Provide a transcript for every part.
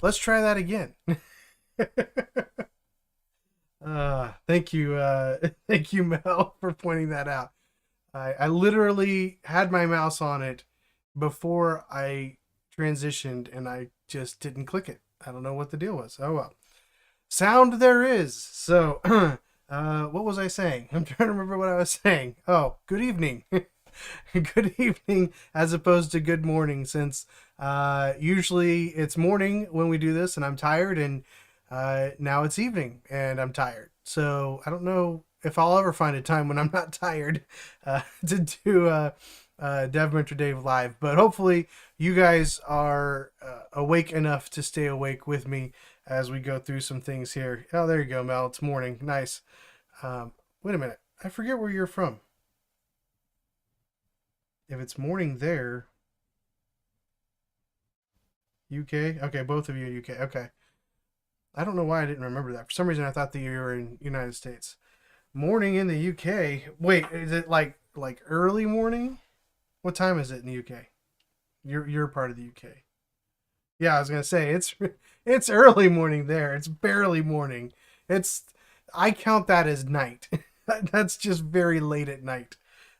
Let's try that again. Thank you, thank you, Mel, for pointing that out. I literally had my mouse on it before I transitioned, and I just didn't click it. I don't know what the deal was. Oh well. Sound there is. So, what was I saying? I'm trying to remember what I was saying. Oh, good evening. Good evening as opposed to good morning, since usually it's morning when we do this and I'm tired, and now it's evening and I'm tired. So I don't know if I'll ever find a time when I'm not tired to do Dev Mentor Dave live, but hopefully you guys are awake enough to stay awake with me as we go through some things here. Oh, there you go, Mel. It's morning. Nice. Wait a minute. I forget where you're from. If it's morning there, UK. Okay, both of you UK. Okay. I don't know why I didn't remember that. For some reason, I thought that you were in United States. Morning in the UK. Wait, is it like early morning? What time is it in the UK? You're part of the UK. Yeah, I was gonna say it's early morning there. It's barely morning. It's I count that as night. That's just very late at night.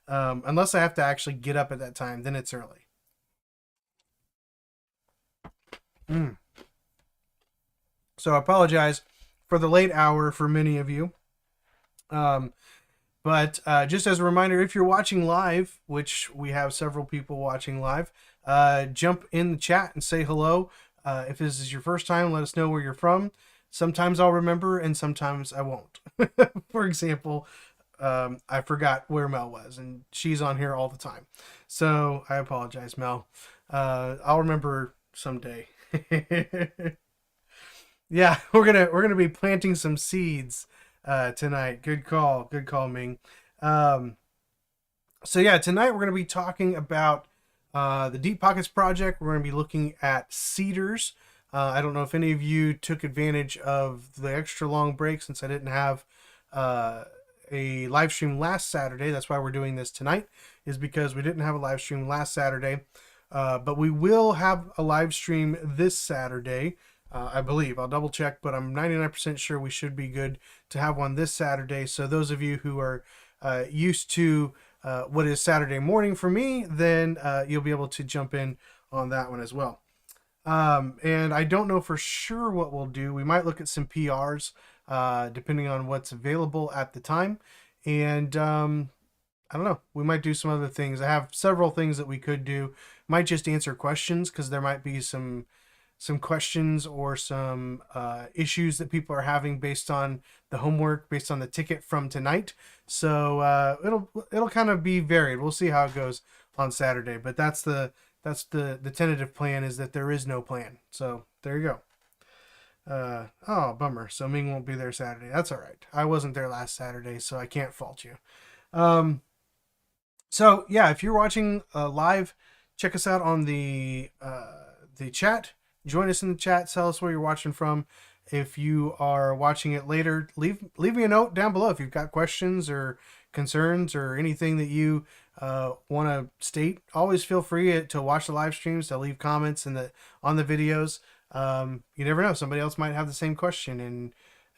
Unless I have to actually get up at that time, then it's early. Mm. So I apologize for the late hour for many of you. Um, but just as a reminder, if you're watching live, which we have several people watching live, jump in the chat and say hello. If this is your first time, let us know where you're from. Sometimes I'll remember and sometimes I won't. For example, I forgot where Mel was, and she's on here all the time. So I apologize, Mel. I'll remember someday. Yeah, we're gonna be planting some seeds tonight. Good call, Ming. Um, so yeah, tonight we're gonna be talking about the DeepPockets project. We're gonna be looking at seeders. I don't know if any of you took advantage of the extra long break since I didn't have uh, a live stream last Saturday. That's why we're doing this tonight, is because we didn't have a live stream last Saturday. But we will have a live stream this Saturday, I believe. I'll double check, but I'm 99% sure we should be good to have one this Saturday. So those of you who are used to what is Saturday morning for me, then you'll be able to jump in on that one as well. And I don't know for sure what we'll do. We might look at some PRs, depending on what's available at the time. And I don't know. We might do some other things. I have several things that we could do. Might just answer questions, because there might be some questions or some issues that people are having based on the homework, based on the ticket from tonight. So it'll kind of be varied. We'll see how it goes on Saturday. But that's the tentative plan, is that there is no plan. So there you go. Oh, bummer. So Ming won't be there Saturday. That's all right. I wasn't there last Saturday, so I can't fault you. Um, so yeah, if you're watching live, check us out on the chat. Join us in the chat. Tell us where you're watching from. If you are watching it later, leave me a note down below if you've got questions or concerns or anything that you want to state. Always feel free to watch the live streams, to leave comments on the videos. You never know, somebody else might have the same question and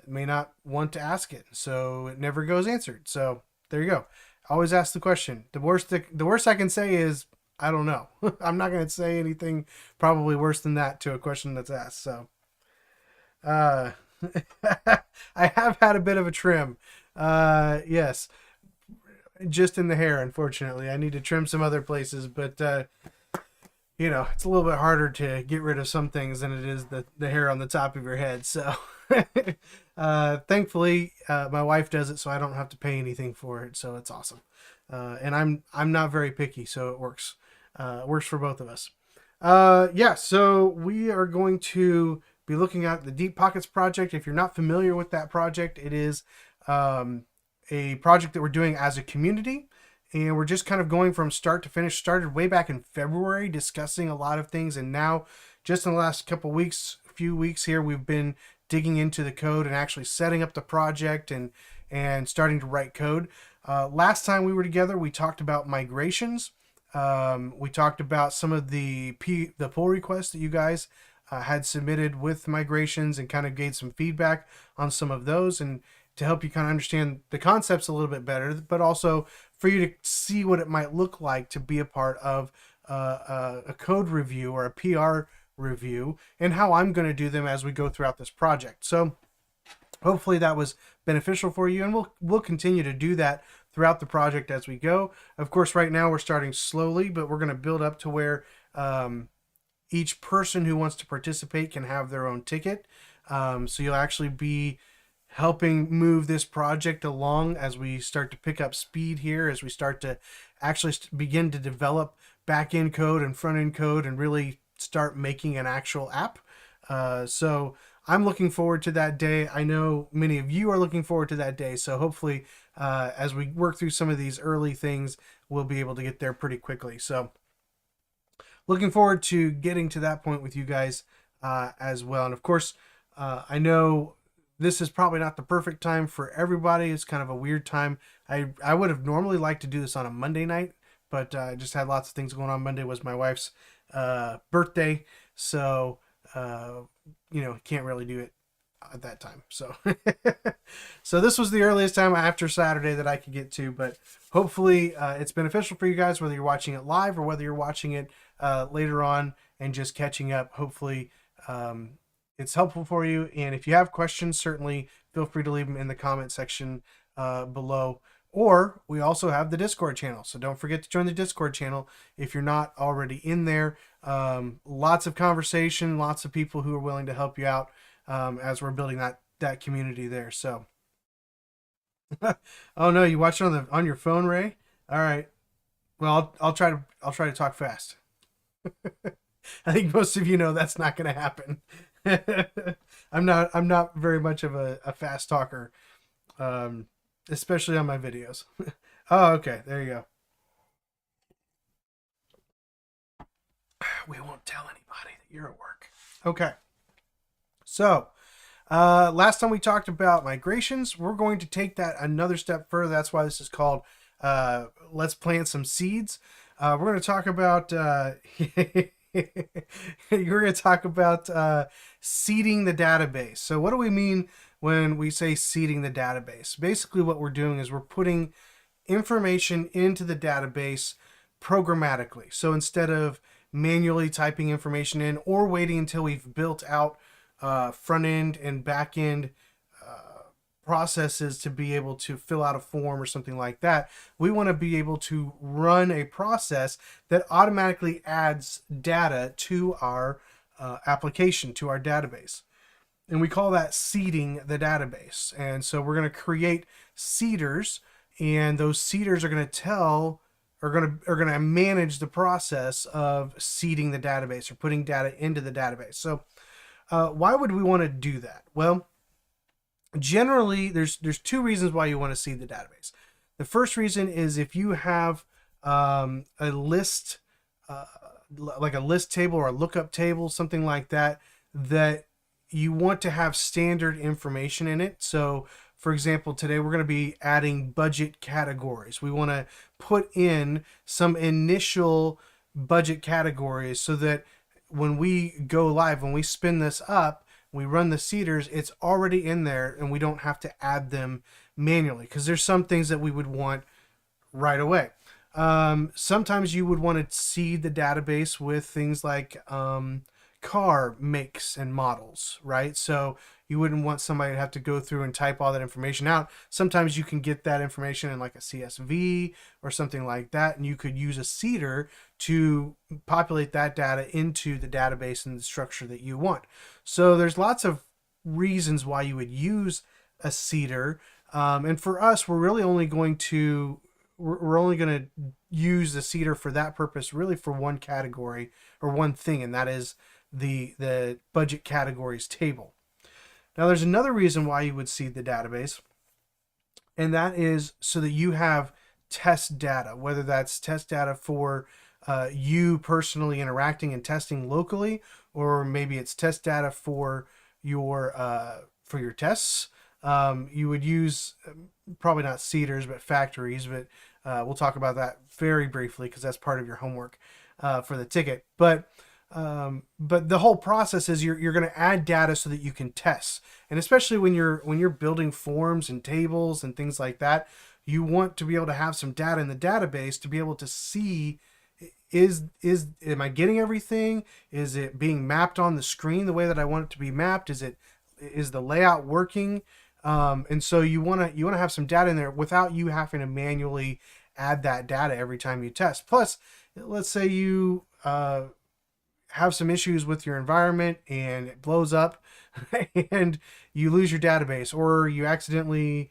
may not want to ask it, so it never goes answered. So there you go. Always ask the question. The worst I can say is I don't know. I'm not going to say anything probably worse than that to a question that's asked. So uh, I have had a bit of a trim. Yes, just in the hair. Unfortunately, I need to trim some other places, but it's a little bit harder to get rid of some things than it is the hair on the top of your head. So thankfully, my wife does it, so I don't have to pay anything for it. So it's awesome. And I'm not very picky, so it works. Works for both of us. Yeah, so we are going to be looking at the DeepPockets project. If you're not familiar with that project, it is a project that we're doing as a community. And we're just kind of going from start to finish. Started way back in February, discussing a lot of things. And now, just in the last few weeks here, we've been digging into the code and actually setting up the project and starting to write code. Last time we were together, we talked about migrations. We talked about some of the pull requests that you guys had submitted with migrations and kind of gave some feedback on some of those, and to help you kind of understand the concepts a little bit better, but also for you to see what it might look like to be a part of a code review or a PR review, and how I'm going to do them as we go throughout this project. So hopefully that was beneficial for you, and we'll continue to do that throughout the project as we go. Of course, right now we're starting slowly, but we're going to build up to where each person who wants to participate can have their own ticket. So you'll actually be helping move this project along as we start to pick up speed here, as we start to actually begin to develop back-end code and front-end code and really start making an actual app. So I'm looking forward to that day. I know many of you are looking forward to that day. So hopefully, as we work through some of these early things, we'll be able to get there pretty quickly. So looking forward to getting to that point with you guys as well. And of course, I know this is probably not the perfect time for everybody. It's kind of a weird time. I would have normally liked to do this on a Monday night, but I just had lots of things going on. Monday was my wife's birthday, so can't really do it at that time. So so this was the earliest time after Saturday that I could get to, but hopefully it's beneficial for you guys, whether you're watching it live or whether you're watching it later on and just catching up. Hopefully it's helpful for you, and if you have questions, certainly feel free to leave them in the comment section below. Or we also have the Discord channel, so don't forget to join the Discord channel if you're not already in there. Lots of conversation, lots of people who are willing to help you out as we're building that community there. So, oh no, you watch it on your phone, Ray? All right. Well, I'll try to talk fast. I think most of you know that's not going to happen. I'm not very much of a fast talker. Especially on my videos. Oh, okay. There you go. We won't tell anybody that you're at work. Okay. So, last time we talked about migrations. We're going to take that another step further. That's why this is called Let's Plant Some Seeds. We're going to talk about you're going to talk about seeding the database. So what do we mean when we say seeding the database? Basically what we're doing is we're putting information into the database programmatically. So instead of manually typing information in or waiting until we've built out front end and back end processes to be able to fill out a form or something like that, we want to be able to run a process that automatically adds data to our application, to our database. And we call that seeding the database. And so we're going to create seeders, and those seeders are going to manage the process of seeding the database or putting data into the database. So why would we want to do that? Well, generally there's two reasons why you want to seed the database. The first reason is if you have a list, like a list table or a lookup table, something like that, that you want to have standard information in it. So for example, today we're going to be adding budget categories. We want to put in some initial budget categories so that when we go live, when we spin this up, we run the seeders, it's already in there and we don't have to add them manually, because there's some things that we would want right away. Sometimes you would want to seed the database with things like car makes and models, right? So you wouldn't want somebody to have to go through and type all that information out. Sometimes you can get that information in like a CSV or something like that, and you could use a seeder to populate that data into the database in the structure that you want. So there's lots of reasons why you would use a seeder, and for us, we're only going to use the seeder for that purpose, really for one category or one thing, and that is the budget categories table. Now there's another reason why you would seed the database, and that is so that you have test data, whether that's test data for you personally interacting and testing locally, or maybe it's test data for your tests. You would use probably not seeders but factories, but we'll talk about that very briefly because that's part of your homework for the ticket. But But the whole process is you're going to add data so that you can test, and especially when you're building forms and tables and things like that, you want to be able to have some data in the database to be able to see, is am I getting everything? Is it being mapped on the screen the way that I want it to be mapped? Is the layout working? And so you want to have some data in there without you having to manually add that data every time you test. Plus, let's say you have some issues with your environment and it blows up and you lose your database, or you accidentally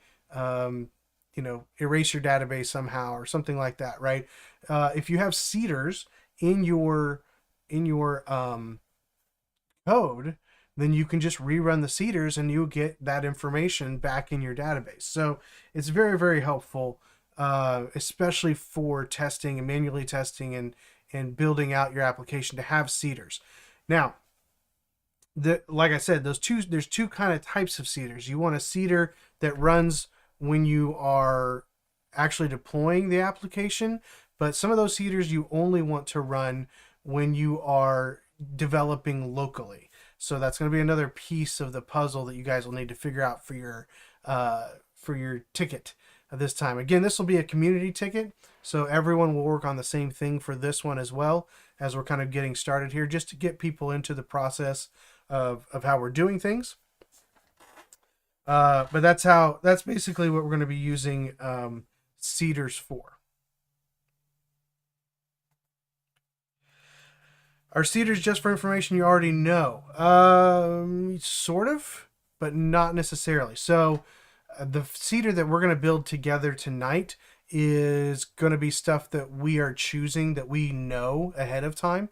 erase your database somehow or something like that, right? If you have seeders in your code, then you can just rerun the seeders and you'll get that information back in your database. So it's very, very helpful, especially for testing and manually testing and building out your application to have seeders. Now, like I said, there's two kind of types of seeders. You want a seeder that runs when you are actually deploying the application, but some of those seeders you only want to run when you are developing locally. So that's going to be another piece of the puzzle that you guys will need to figure out for your ticket this time. Again, this will be a community ticket, so everyone will work on the same thing for this one as well, as we're kind of getting started here, just to get people into the process of how we're doing things. But that's basically what we're going to be using seeders for. Are seeders just for information you already know? Sort of, but not necessarily. So the seeder that we're going to build together tonight is going to be stuff that we are choosing, that we know ahead of time.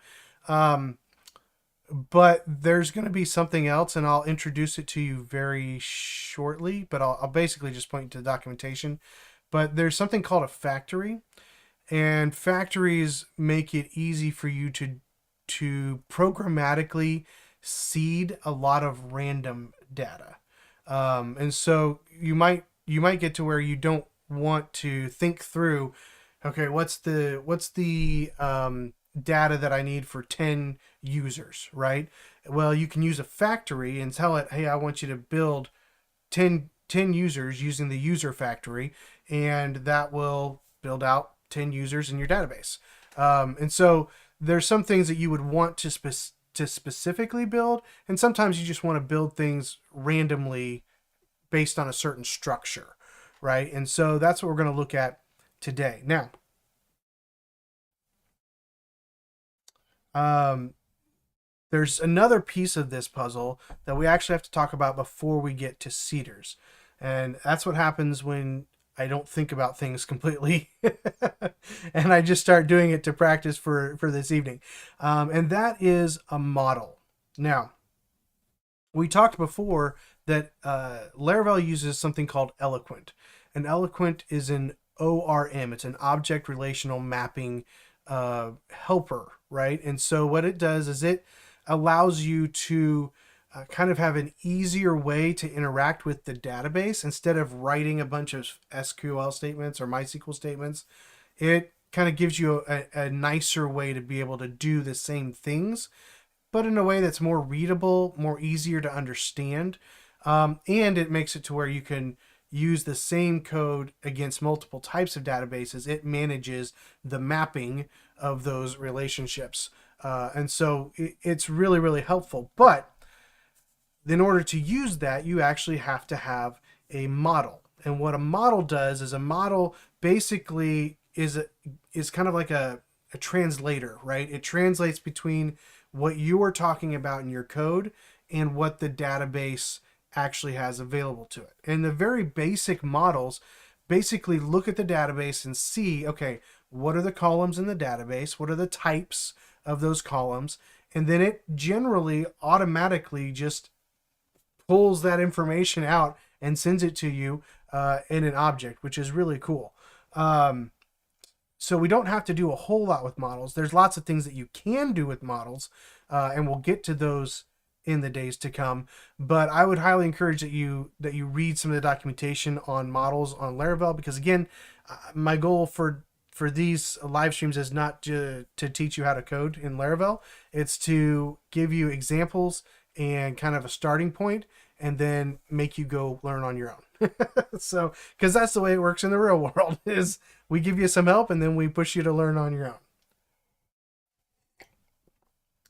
But there's going to be something else, and I'll introduce it to you very shortly, but I'll basically just point you to the documentation. But there's something called a factory, and factories make it easy for you to programmatically seed a lot of random data. And so you might get to where you don't want to think through, okay, what's the data that I need for 10 users, right? Well, you can use a factory and tell it, hey, I want you to build 10 users using the user factory, and that will build out 10 users in your database. And so there's some things that you would want to specifically build, and sometimes you just want to build things randomly based on a certain structure, right? And so that's what we're going to look at today. Now, there's another piece of this puzzle that we actually have to talk about before we get to seeders, and that's what happens when I don't think about things completely and I just start doing it to practice for this evening. And that is a model. Now, we talked before that Laravel uses something called Eloquent. And Eloquent is an ORM. It's an object relational mapping helper, right? And so what it does is it allows you to kind of have an easier way to interact with the database. Instead of writing a bunch of SQL statements or MySQL statements, it kind of gives you a nicer way to be able to do the same things, but in a way that's more readable, more easier to understand. And it makes it to where you can use the same code against multiple types of databases. It manages the mapping of those relationships. And so it's really, really helpful. But in order to use that, you actually have to have a model. And what a model does is a model basically is kind of like a translator, right? It translates between what you are talking about in your code and what the database actually has available to it. And the very basic models basically look at the database and see, okay, what are the columns in the database? What are the types of those columns? And then it generally automatically just pulls that information out and sends it to you in an object, which is really cool. So we don't have to do a whole lot with models. There's lots of things that you can do with models, and we'll get to those in the days to come. But I would highly encourage that you read some of the documentation on models on Laravel, because again, my goal for for these live streams is not to teach you how to code in Laravel. It's to give you examples and kind of a starting point, and then make you go learn on your own. So, because that's the way it works in the real world, is we give you some help and then we push you to learn on your own.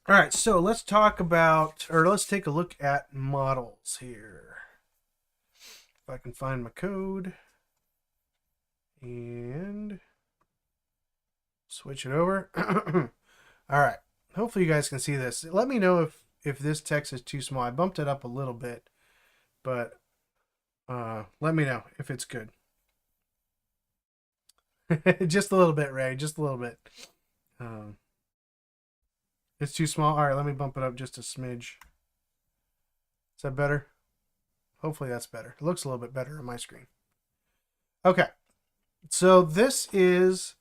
All right, so let's talk about, or let's take a look at models here. If I can find my code and switch it over. All right, hopefully you guys can see this. Let me know if this text is too small. I bumped it up a little bit, but let me know if it's good. Just a little bit, Ray, just a little bit. It's too small. All right, let me bump it up just a smidge. Is that better? Hopefully that's better. It looks a little bit better on my screen. Okay, so this is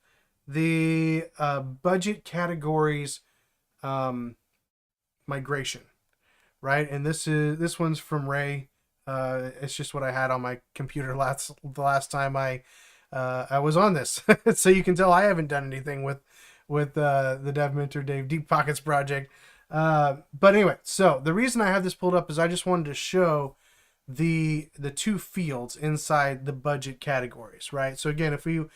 the budget categories migration, right? And this one's from Ray. It's just what I had on my computer the last time I was on this. So you can tell I haven't done anything with the Dev Mentor Dave DeepPockets project. But anyway, so the reason I have this pulled up is I just wanted to show the two fields inside the budget categories, right? So again, if you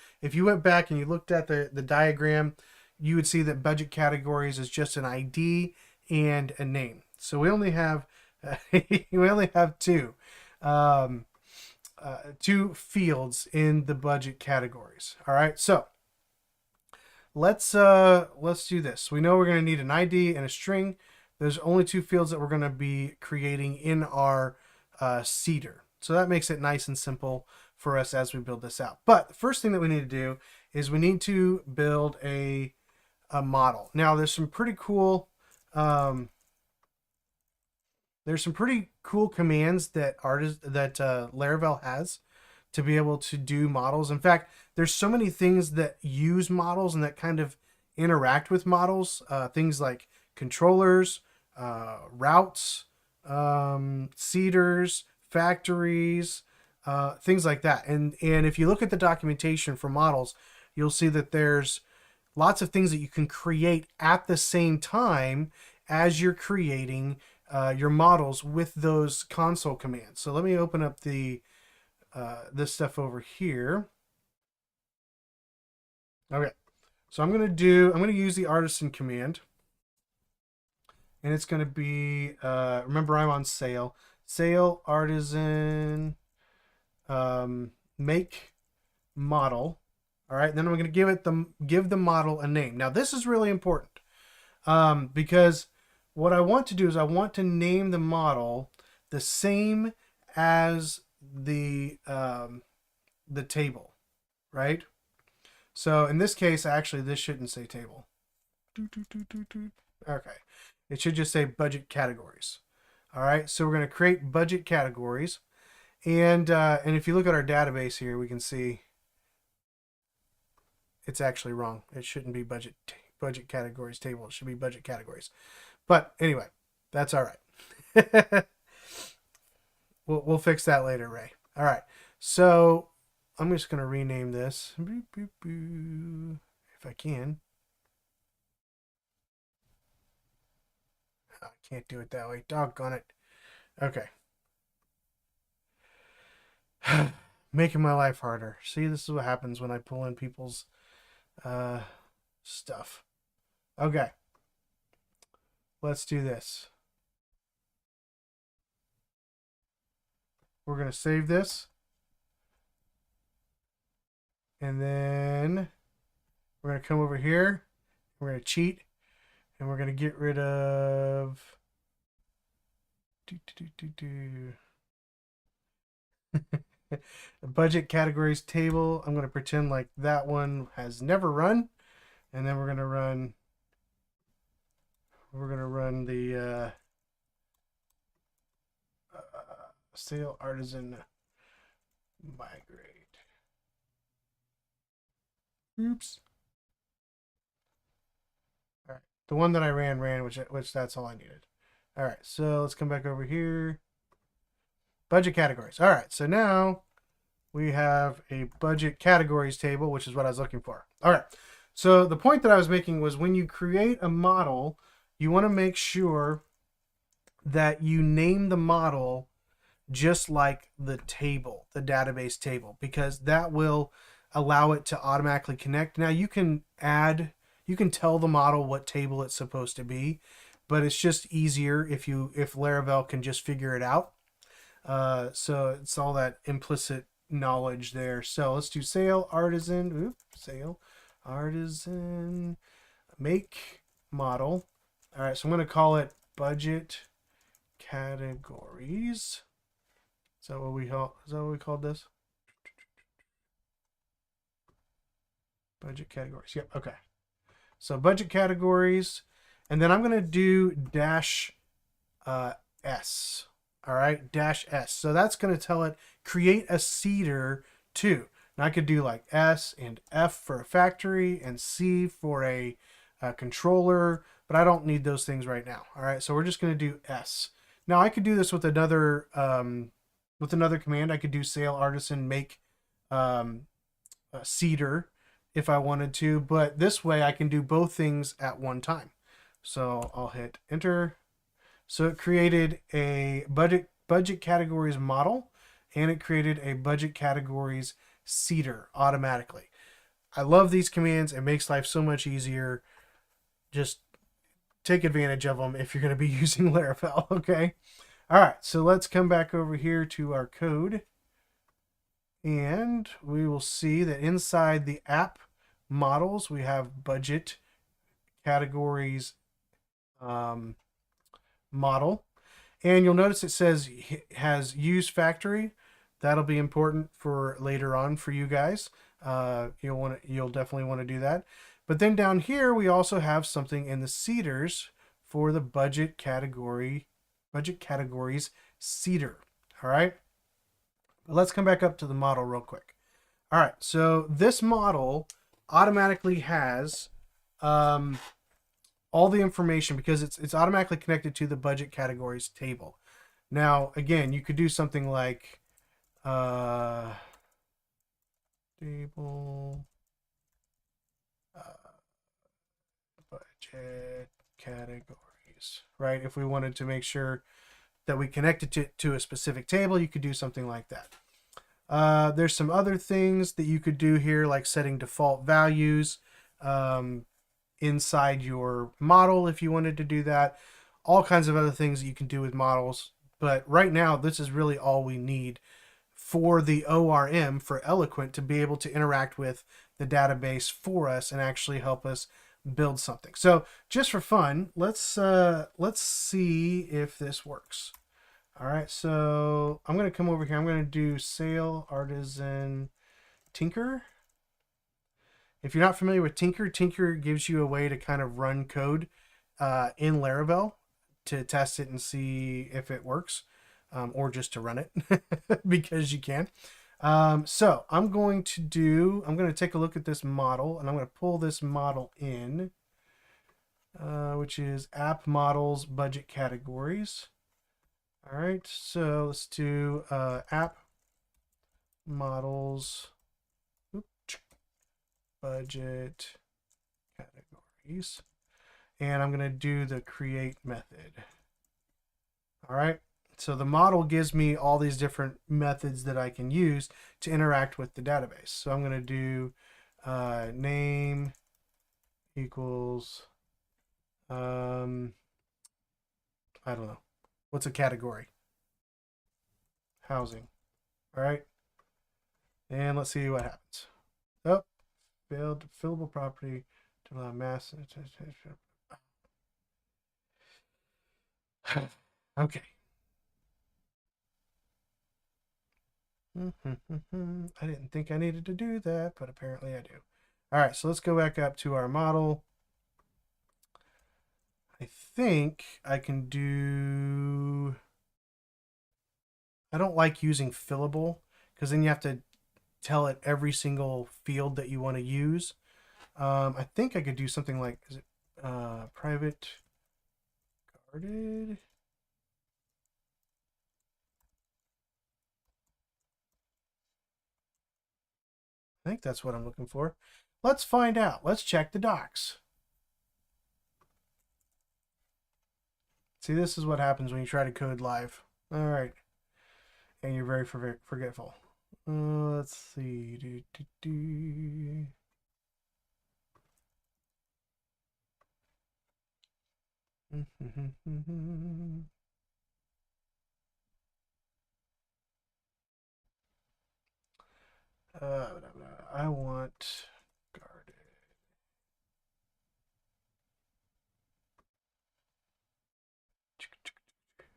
went back and you looked at the diagram, you would see that budget categories is just an ID and a name. So we only have two two fields in the budget categories. All right, so let's do this. We know we're going to need an ID and a string. There's only two fields that we're going to be creating in our seeder. So that makes it nice and simple for us as we build this out. But the first thing that we need to do is we need to build a model. Now there's some pretty cool commands that Laravel has to be able to do models. In fact, there's so many things that use models and that kind of interact with models. Things like controllers, routes, seeders, factories, things like that. And if you look at the documentation for models, you'll see that there's lots of things that you can create at the same time as you're creating your models with those console commands. So let me open up this stuff over here. Okay, so I'm gonna use the artisan command, and it's gonna be remember I'm on sale artisan make model. All right, then I'm gonna give the model a name. Now this is really important because what I want to do is I want to name the model the same as the table, right? So in this case, actually, this shouldn't say table. Okay, it should just say budget categories. All right, so we're going to create budget categories, and if you look at our database here, we can see it's actually wrong. It shouldn't be budget categories table. It should be budget categories. But anyway, that's all right. We'll fix that later, Ray. All right, so I'm just going to rename this if I can. I can't do it that way. Doggone it. Okay. Making my life harder. See, this is what happens when I pull in people's stuff. Okay. Let's do this. We're going to save this. And then we're going to come over here. We're going to cheat. And we're going to get rid of... the budget categories table. I'm going to pretend like that one has never run. And then we're going to run... the sale artisan migrate. Oops. All right, the one that I ran, which that's all I needed. All right, so let's come back over here. Budget categories. All right, so now we have a budget categories table, which is what I was looking for. All right. So the point that I was making was when you create a model, you want to make sure that you name the model just like the table, the database table, because that will allow it to automatically connect. Now you can tell the model what table it's supposed to be, but it's just easier if Laravel can just figure it out. So it's all that implicit knowledge there. So let's do sale artisan, sale artisan make model. All right, so I'm going to call it budget categories. Is that what we called this? Budget categories. Yep. Okay. So budget categories, and then I'm gonna do dash S. All right, dash S. So that's gonna tell it create a seeder too. Now I could do like S and F for a factory and C for a controller, but I don't need those things right now. All right, so we're just gonna do S. Now I could do this with another command. I could do sale artisan make seeder if I wanted to, but this way I can do both things at one time. So I'll hit enter. So it created a budget categories model, and it created a budget categories seeder automatically. I love these commands. It makes life so much easier. Just take advantage of them if you're going to be using Laravel. Okay. All right. So let's come back over here to our code. And we will see that inside the app models, we have budget categories model. And you'll notice it says has use factory. That'll be important for later on for you guys. You'll definitely want to do that. But then down here, we also have something in the seeders for the budget categories seeder. All right. Let's come back up to the model real quick. All right, so this model automatically has all the information because it's automatically connected to the budget categories table. Now, again, you could do something like table budget categories, right? If we wanted to make sure that we connected to a specific table, you could do something like that. There's some other things that you could do here, like setting default values inside your model if you wanted to do that. All kinds of other things that you can do with models. But right now, this is really all we need for the ORM, for Eloquent, to be able to interact with the database for us and actually help us build something. So just for fun, let's see if this works. All right, so I'm going to come over here. I'm going to do sale artisan tinker. If you're not familiar with tinker, tinker gives you a way to kind of run code in Laravel to test it and see if it works, or just to run it because you can. So I'm going to take a look at this model, and I'm going to pull this model in, which is app models budget categories. All right, so let's do app models budget categories, and I'm going to do the create method. All right, so the model gives me all these different methods that I can use to interact with the database. So I'm going to do name equals I don't know. What's a category? Housing. All right. And let's see what happens. Oh, failed fillable property to allow mass. Okay. I didn't think I needed to do that, but apparently I do. All right, so let's go back up to our model. I think I can do... I don't like using fillable because then you have to tell it every single field that you want to use. I think I could do something like, is it private guarded? I think that's what I'm looking for. Let's find out. Let's check the docs. See, this is what happens when you try to code live. All right. And you're very forgetful. Let's see. I want guarded.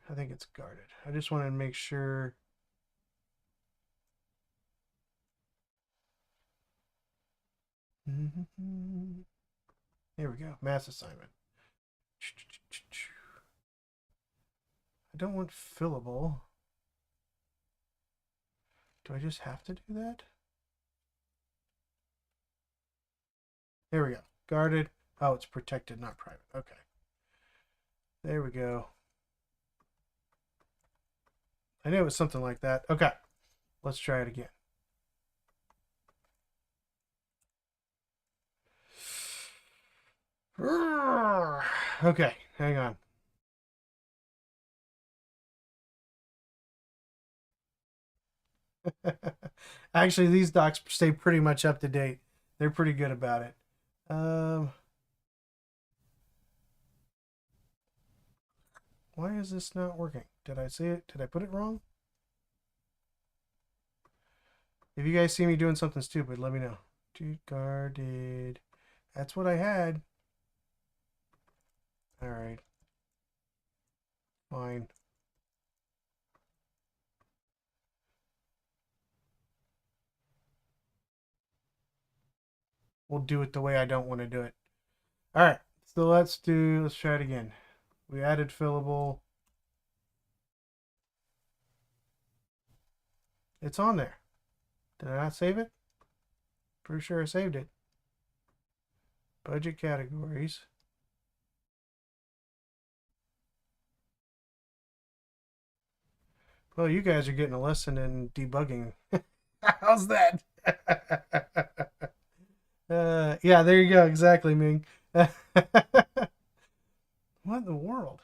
I think it's guarded. I just want to make sure. There we go. Mass assignment. I don't want fillable. Do I just have to do that? There we go. Guarded. Oh, it's protected, not private. Okay. There we go. I knew it was something like that. Okay. Let's try it again. Okay, hang on. Actually, these docs stay pretty much up to date. They're pretty good about it. Why is this not working? Did I say it? Did I put it wrong? If you guys see me doing something stupid, let me know. Guarded. That's what I had. All right. Fine. We'll do it the way I don't want to do it. All right. So let's try it again. We added fillable. It's on there. Did I not save it? Pretty sure I saved it. Budget categories. Well, you guys are getting a lesson in debugging. How's that? Yeah, there you go. Exactly, Ming. What in the world?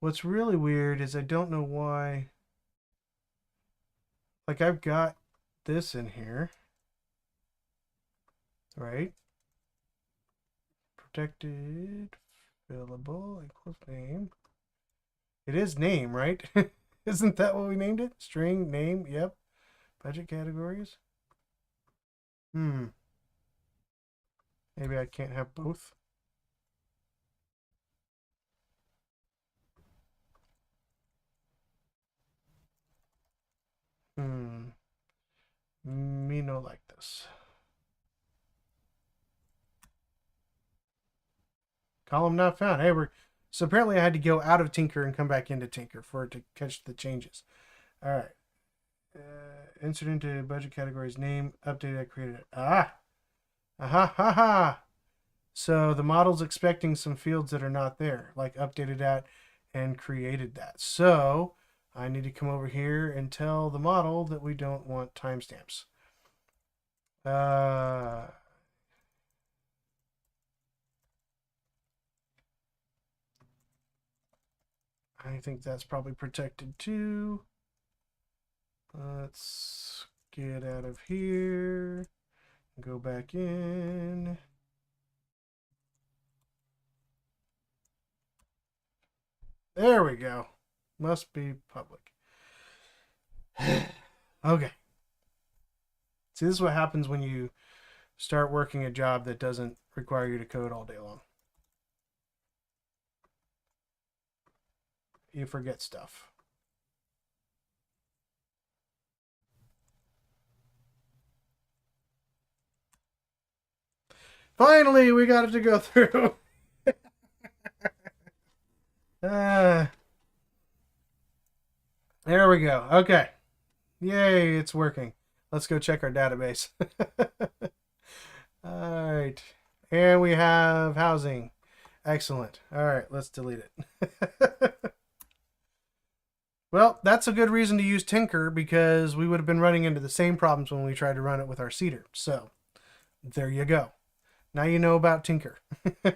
What's really weird is I don't know why. Like, I've got this in here, right? Protected, fillable, equals name. It is name, right? Isn't that what we named it? String, name, yep. Budget categories. Maybe I can't have both. Me no like this. Column not found. Hey, so apparently I had to go out of Tinker and come back into Tinker for it to catch the changes. All right. Insert into budget categories name updated. I created it. Ha ha. So the model's expecting some fields that are not there, like updated at and created that. So I need to come over here and tell the model that we don't want timestamps. I think that's probably protected too. Let's get out of here. Go back in. There we go. Must be public. Okay. See, this is what happens when you start working a job that doesn't require you to code all day long. You forget stuff. Finally, we got it to go through. There we go. Okay. Yay, it's working. Let's go check our database. All right. And we have housing. Excellent. All right, let's delete it. Well, that's a good reason to use Tinker because we would have been running into the same problems when we tried to run it with our seeder. So there you go. Now you know about Tinker. All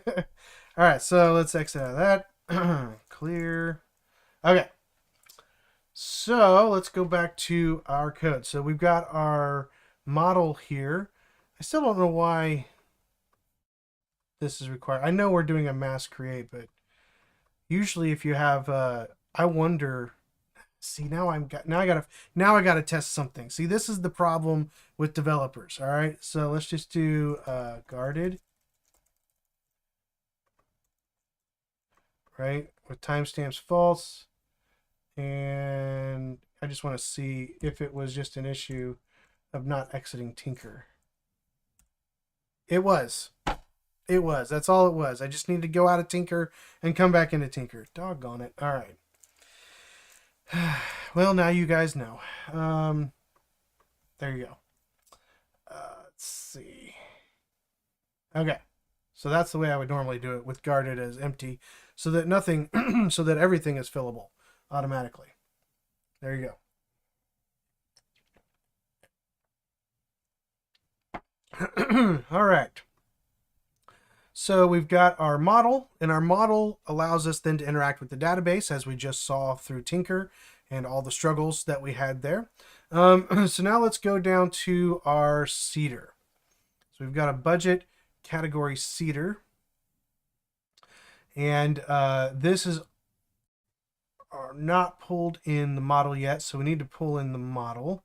right, so let's exit out of that. Clear. Okay, so let's go back to our code. So we've got our model here. I still don't know why this is required. I know we're doing a mass create, but usually if you have, I wonder. See, now I gotta test something. See, this is the problem with developers. All right, so let's just do guarded, right, with timestamps false, and I just want to see if it was just an issue of not exiting Tinker. It was. It was. That's all it was. I just need to go out of Tinker and come back into Tinker. Doggone it. All right. Well, now you guys know. There you go. Let's see. Okay. So that's the way I would normally do it with guarded as empty so that nothing, so that everything is fillable automatically. There you go. All right. So we've got our model, and our model allows us then to interact with the database as we just saw through Tinker and all the struggles that we had there. So now let's go down to our seeder. So we've got a budget category seeder. And this is not pulled in the model yet, so we need to pull in the model.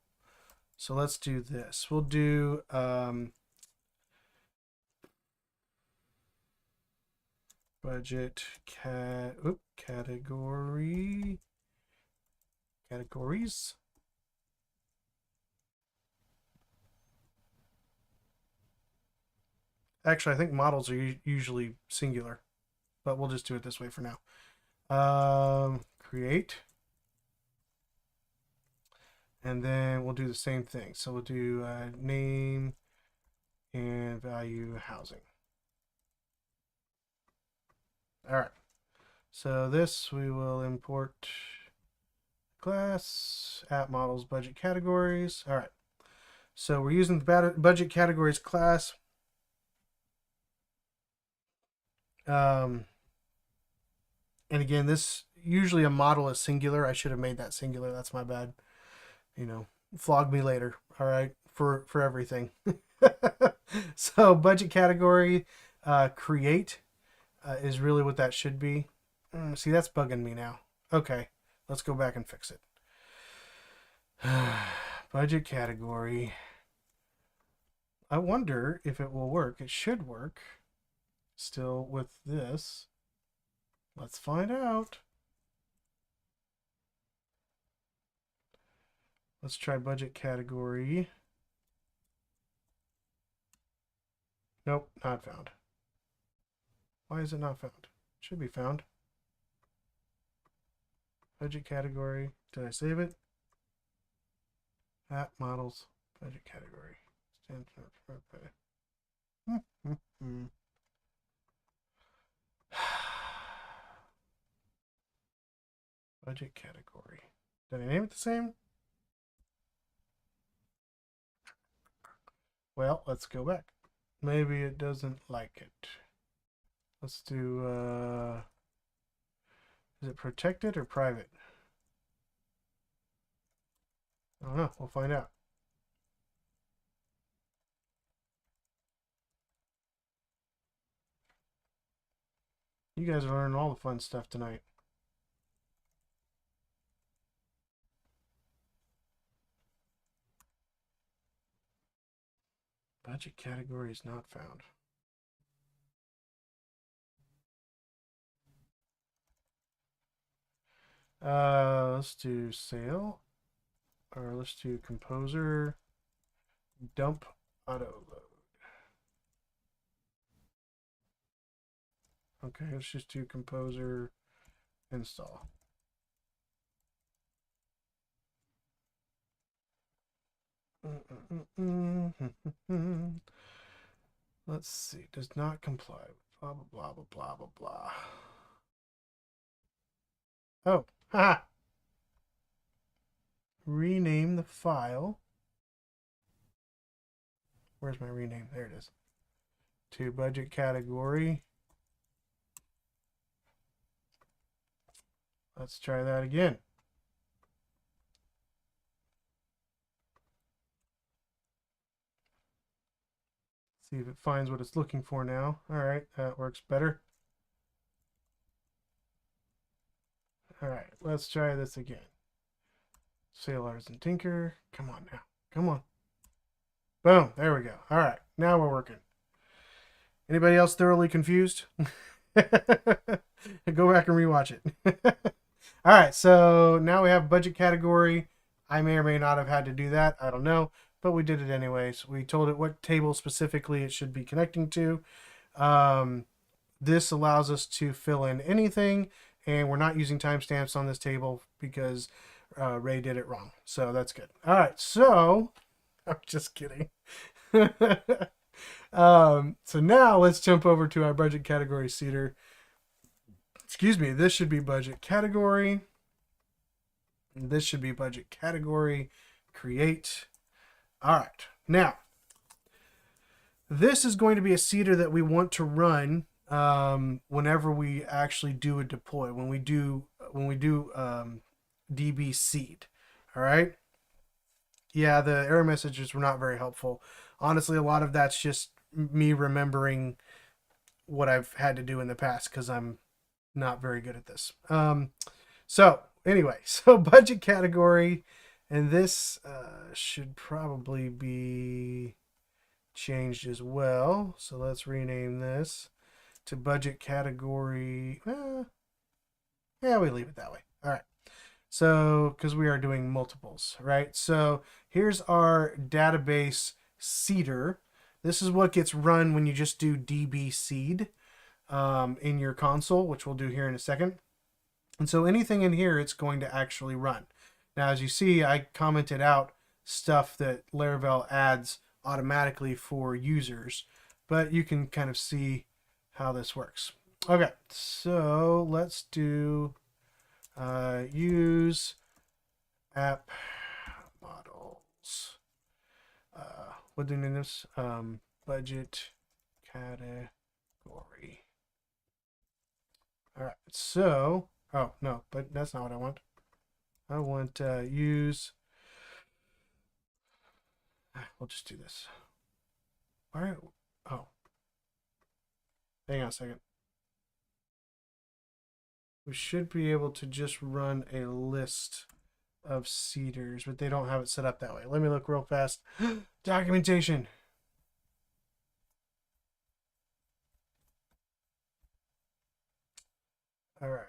So let's do this. We'll do budget categories. Actually, I think models are usually singular, but we'll just do it this way for now. Create. And then we'll do the same thing. So we'll do name and value housing. All right. So this we will import class app models budget categories. All right. So we're using the budget categories class. And again, this usually a model is singular. I should have made that singular. That's my bad. You know, flog me later. All right, for everything. So budget category create is really what that should be. See, that's bugging me now. Okay, let's go back and fix it. Budget category. I wonder if it will work. It should work. Still with this. Let's find out. Let's try budget category. Nope, not found. Why is it not found? It should be found. Budget category. Did I save it? App models. Budget category. Budget category. Did I name it the same? Well, let's go back. Maybe it doesn't like it. Let's do, is it protected or private? I don't know. We'll find out. You guys are learning all the fun stuff tonight. Budget category is not found. Let's do sale, or let's do composer, dump, auto load. Okay, let's just do composer, install. Let's see, does not comply. Blah, blah, blah, blah, blah, blah, blah. Oh, haha. rename the file. Where's my rename? There it is. To budget category. Let's try that again. See if it finds what it's looking for now. All right, that works better. All right, let's try this again. Sale Artisan Tinker. Come on now. Come on. Boom. There we go. All right, now we're working. Anybody else thoroughly confused? Go back and rewatch it. All right, so now we have budget category. I may or may not have had to do that. I don't know, but we did it anyways. We told it what table specifically it should be connecting to. This allows us to fill in anything, and we're not using timestamps on this table because Ray did it wrong. So that's good. All right, so I'm just kidding. So now let's jump over to our budget category seeder. Excuse me, this should be budget category. This should be budget category, create. All right, now this is going to be a seeder that we want to run whenever we actually do a deploy, when we do DB seed. All right. Yeah, the error messages were not very helpful. Honestly, a lot of that's just me remembering what I've had to do in the past because I'm not very good at this. So anyway, so budget category, and this should probably be changed as well. So let's rename this to budget category. Yeah, we leave it that way. All right. So, because we are doing multiples, right? So here's our database seeder. This is what gets run when you just do db seed in your console, which we'll do here in a second. And so anything in here, it's going to actually run. Now, as you see, I commented out stuff that Laravel adds automatically for users, but you can kind of see how this works. Okay, so let's do use app models. What do you name this? Budget category. All right, so, oh no, but that's not what I want. I want use, we'll just do this. All right, oh, hang on a second. We should be able to just run a list of seeders, but they don't have it set up that way. Let me look real fast. Documentation. All right.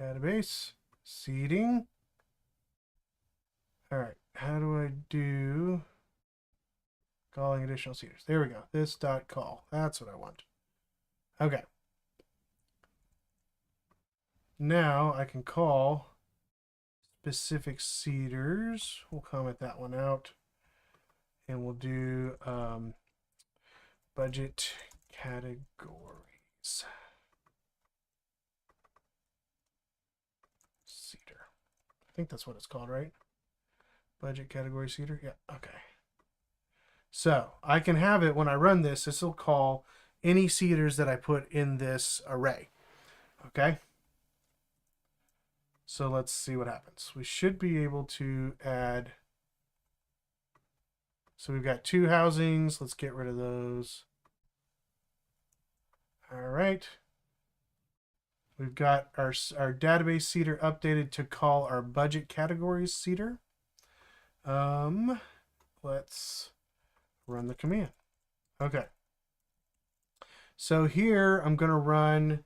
Database, seeding. All right, how do I do calling additional seeders? There we go. This dot call. That's what I want. Okay. Now I can call specific seeders. We'll comment that one out. And we'll do budget categories. Seeder. I think that's what it's called, right? Budget category seeder. Yeah, okay. So I can have it when I run this, this will call any seeders that I put in this array. Okay. So let's see what happens. We should be able to add. So we've got 2 housings. Let's get rid of those. All right. We've got our database seeder updated to call our budget categories seeder. Let's run the command. Okay. So here I'm going to run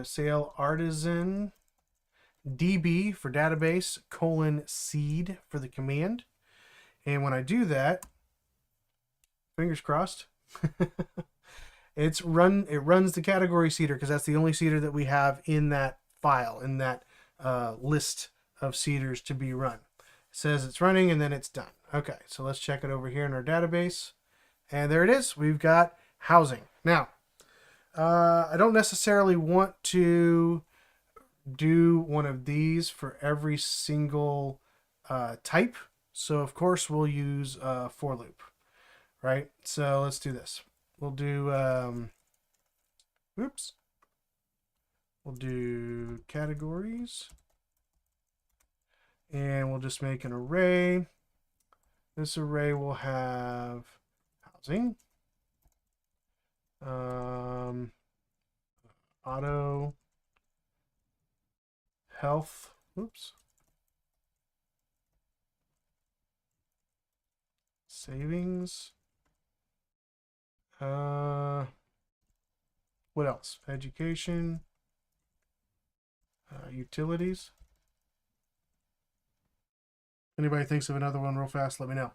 sale artisan db for database :seed for the command. And when I do that, fingers crossed, it runs the category seeder because that's the only seeder that we have in that file, in that list of seeders to be run. It says it's running and then it's done. Okay, so let's check it over here in our database. And there it is. We've got housing. Now, I don't necessarily want to do one of these for every single type. So of course we'll use a for loop, right? So let's do this. We'll do, oops. We'll do categories. And we'll just make an array. This array will have housing, auto, health, oops, savings, what else? Education, utilities. Anybody thinks of another one real fast, let me know.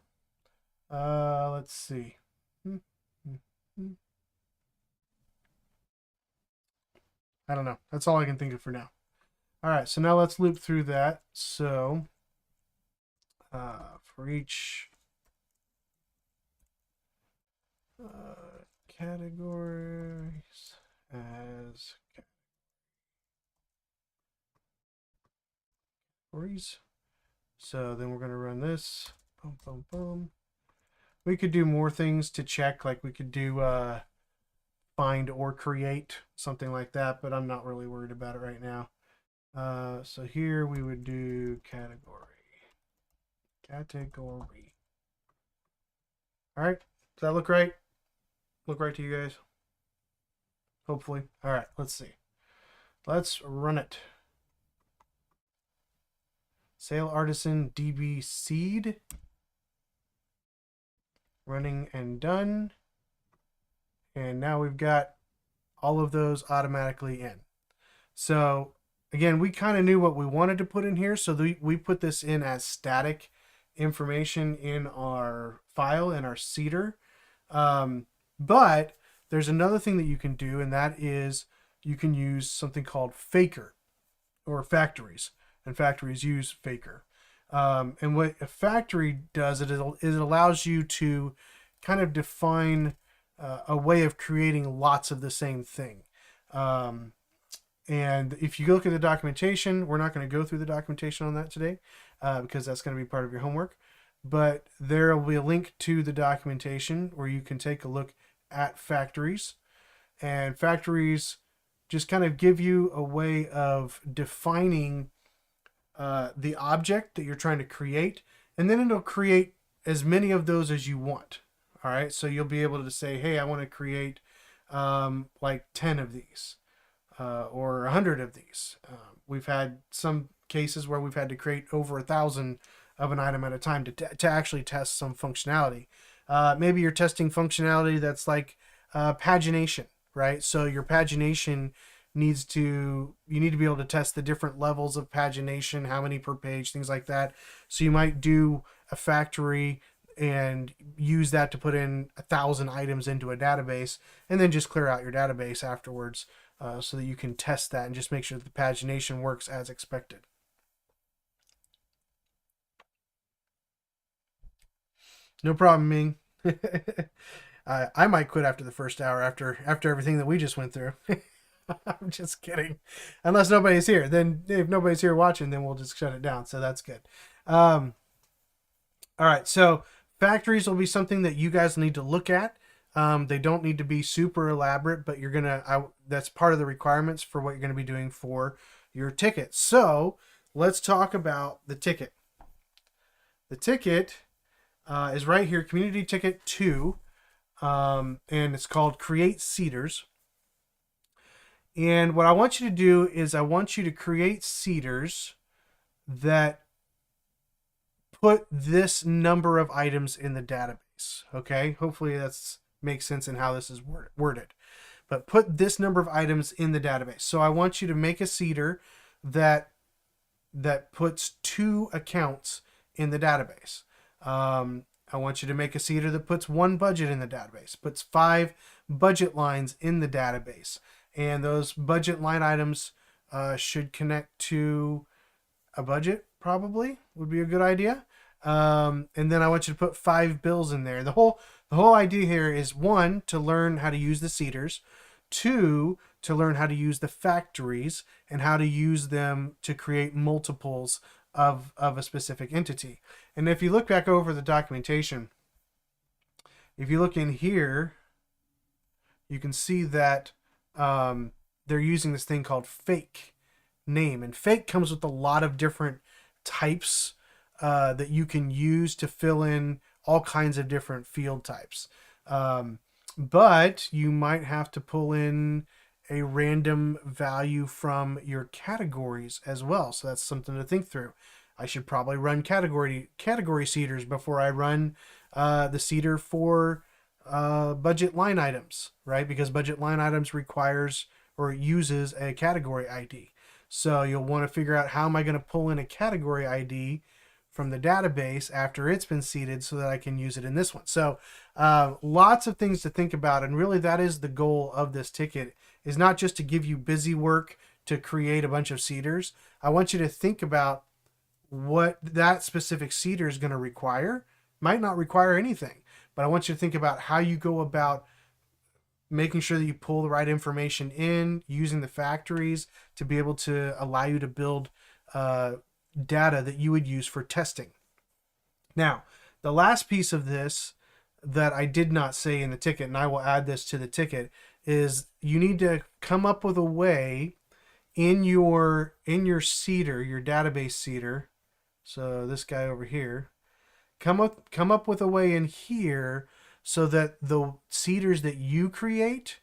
Let's see. I don't know. That's all I can think of for now. All right, so now let's loop through that. So for each categories as categories. So then we're going to run this. Boom, boom, boom. We could do more things to check, like we could do find or create, something like that, but I'm not really worried about it right now. So here we would do category. All right, does that look right? Look right to you guys? Hopefully. All right, let's see. Let's run it. Sale artisan DB seed. Running and done. And now we've got all of those automatically in. So again, we kind of knew what we wanted to put in here. So we put this in as static information in our file, in our seeder. But there's another thing that you can do, and that is you can use something called faker or factories. And factories use faker. And what a factory does is it allows you to kind of define a way of creating lots of the same thing. And if you look at the documentation, we're not going to go through the documentation on that today because that's going to be part of your homework. But there will be a link to the documentation where you can take a look at factories. And factories just kind of give you a way of defining the object that you're trying to create, and then it'll create as many of those as you want. All right, so you'll be able to say, hey, I want to create like 10 of these or 100 of these. We've had some cases where we've had to create over 1,000 of an item at a time to actually test some functionality. Maybe you're testing functionality that's like pagination, right? So your pagination you need to be able to test the different levels of pagination, how many per page, things like that. So you might do a factory and use that to put in 1,000 items into a database, and then just clear out your database afterwards so that you can test that and just make sure that the pagination works as expected. No problem, Ming. I might quit after the first hour after everything that we just went through. I'm just kidding. Unless nobody's here. Then if nobody's here watching, then we'll just shut it down. So that's good. All right. So factories will be something that you guys need to look at. They don't need to be super elaborate, but that's part of the requirements for what you're going to be doing for your ticket. So let's talk about the ticket. The ticket is right here, Community Ticket 2, and it's called Create Seeders. And what I want you to do is I want you to create seeders that put this number of items in the database. Okay, hopefully that makes sense in how this is worded. But put this number of items in the database. So I want you to make a seeder that puts 2 accounts in the database. I want you to make a seeder that puts 1 budget in the database, puts 5 budget lines in the database. And those budget line items should connect to a budget, probably, would be a good idea. And then I want you to put 5 bills in there. The whole idea here is, 1, to learn how to use the seeders. 2, to learn how to use the factories and how to use them to create multiples of a specific entity. And if you look back over the documentation, if you look in here, you can see that they're using this thing called fake name. And fake comes with a lot of different types that you can use to fill in all kinds of different field types. But you might have to pull in a random value from your categories as well. So that's something to think through. I should probably run category seeders before I run the seeder for budget line items, right? Because budget line items requires or uses a category ID. So you'll want to figure out, how am I going to pull in a category ID from the database after it's been seeded so that I can use it in this one. So lots of things to think about. And really that is the goal of this ticket, is not just to give you busy work to create a bunch of seeders. I want you to think about what that specific seeder is going to require. Might not require anything, but I want you to think about how you go about making sure that you pull the right information in, using the factories to be able to allow you to build data that you would use for testing. Now, the last piece of this that I did not say in the ticket, and I will add this to the ticket, is you need to come up with a way in your seeder, your database seeder. So this guy over here, come up with a way in here so that the seeders that you create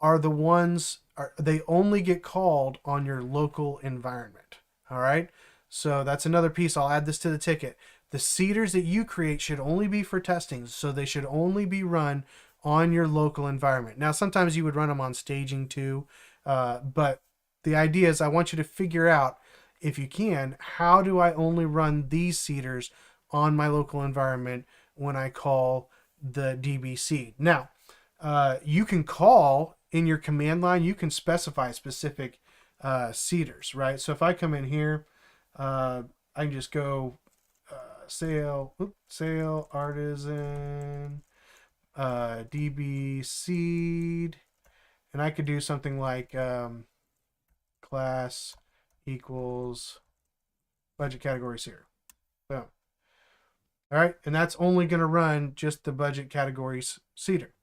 are the ones, they only get called on your local environment. All right. So that's another piece. I'll add this to the ticket. The seeders that you create should only be for testing. So they should only be run on your local environment. Now, sometimes you would run them on staging too. But the idea is, I want you to figure out, if you can, how do I only run these seeders on my local environment when I call the DB seed? Now, you can call in your command line, you can specify specific seeders, right? So if I come in here, I can just go sale artisan DB seed, and I could do something like class equals budget category seeder. Boom. All right, and that's only going to run just the budget categories seeder.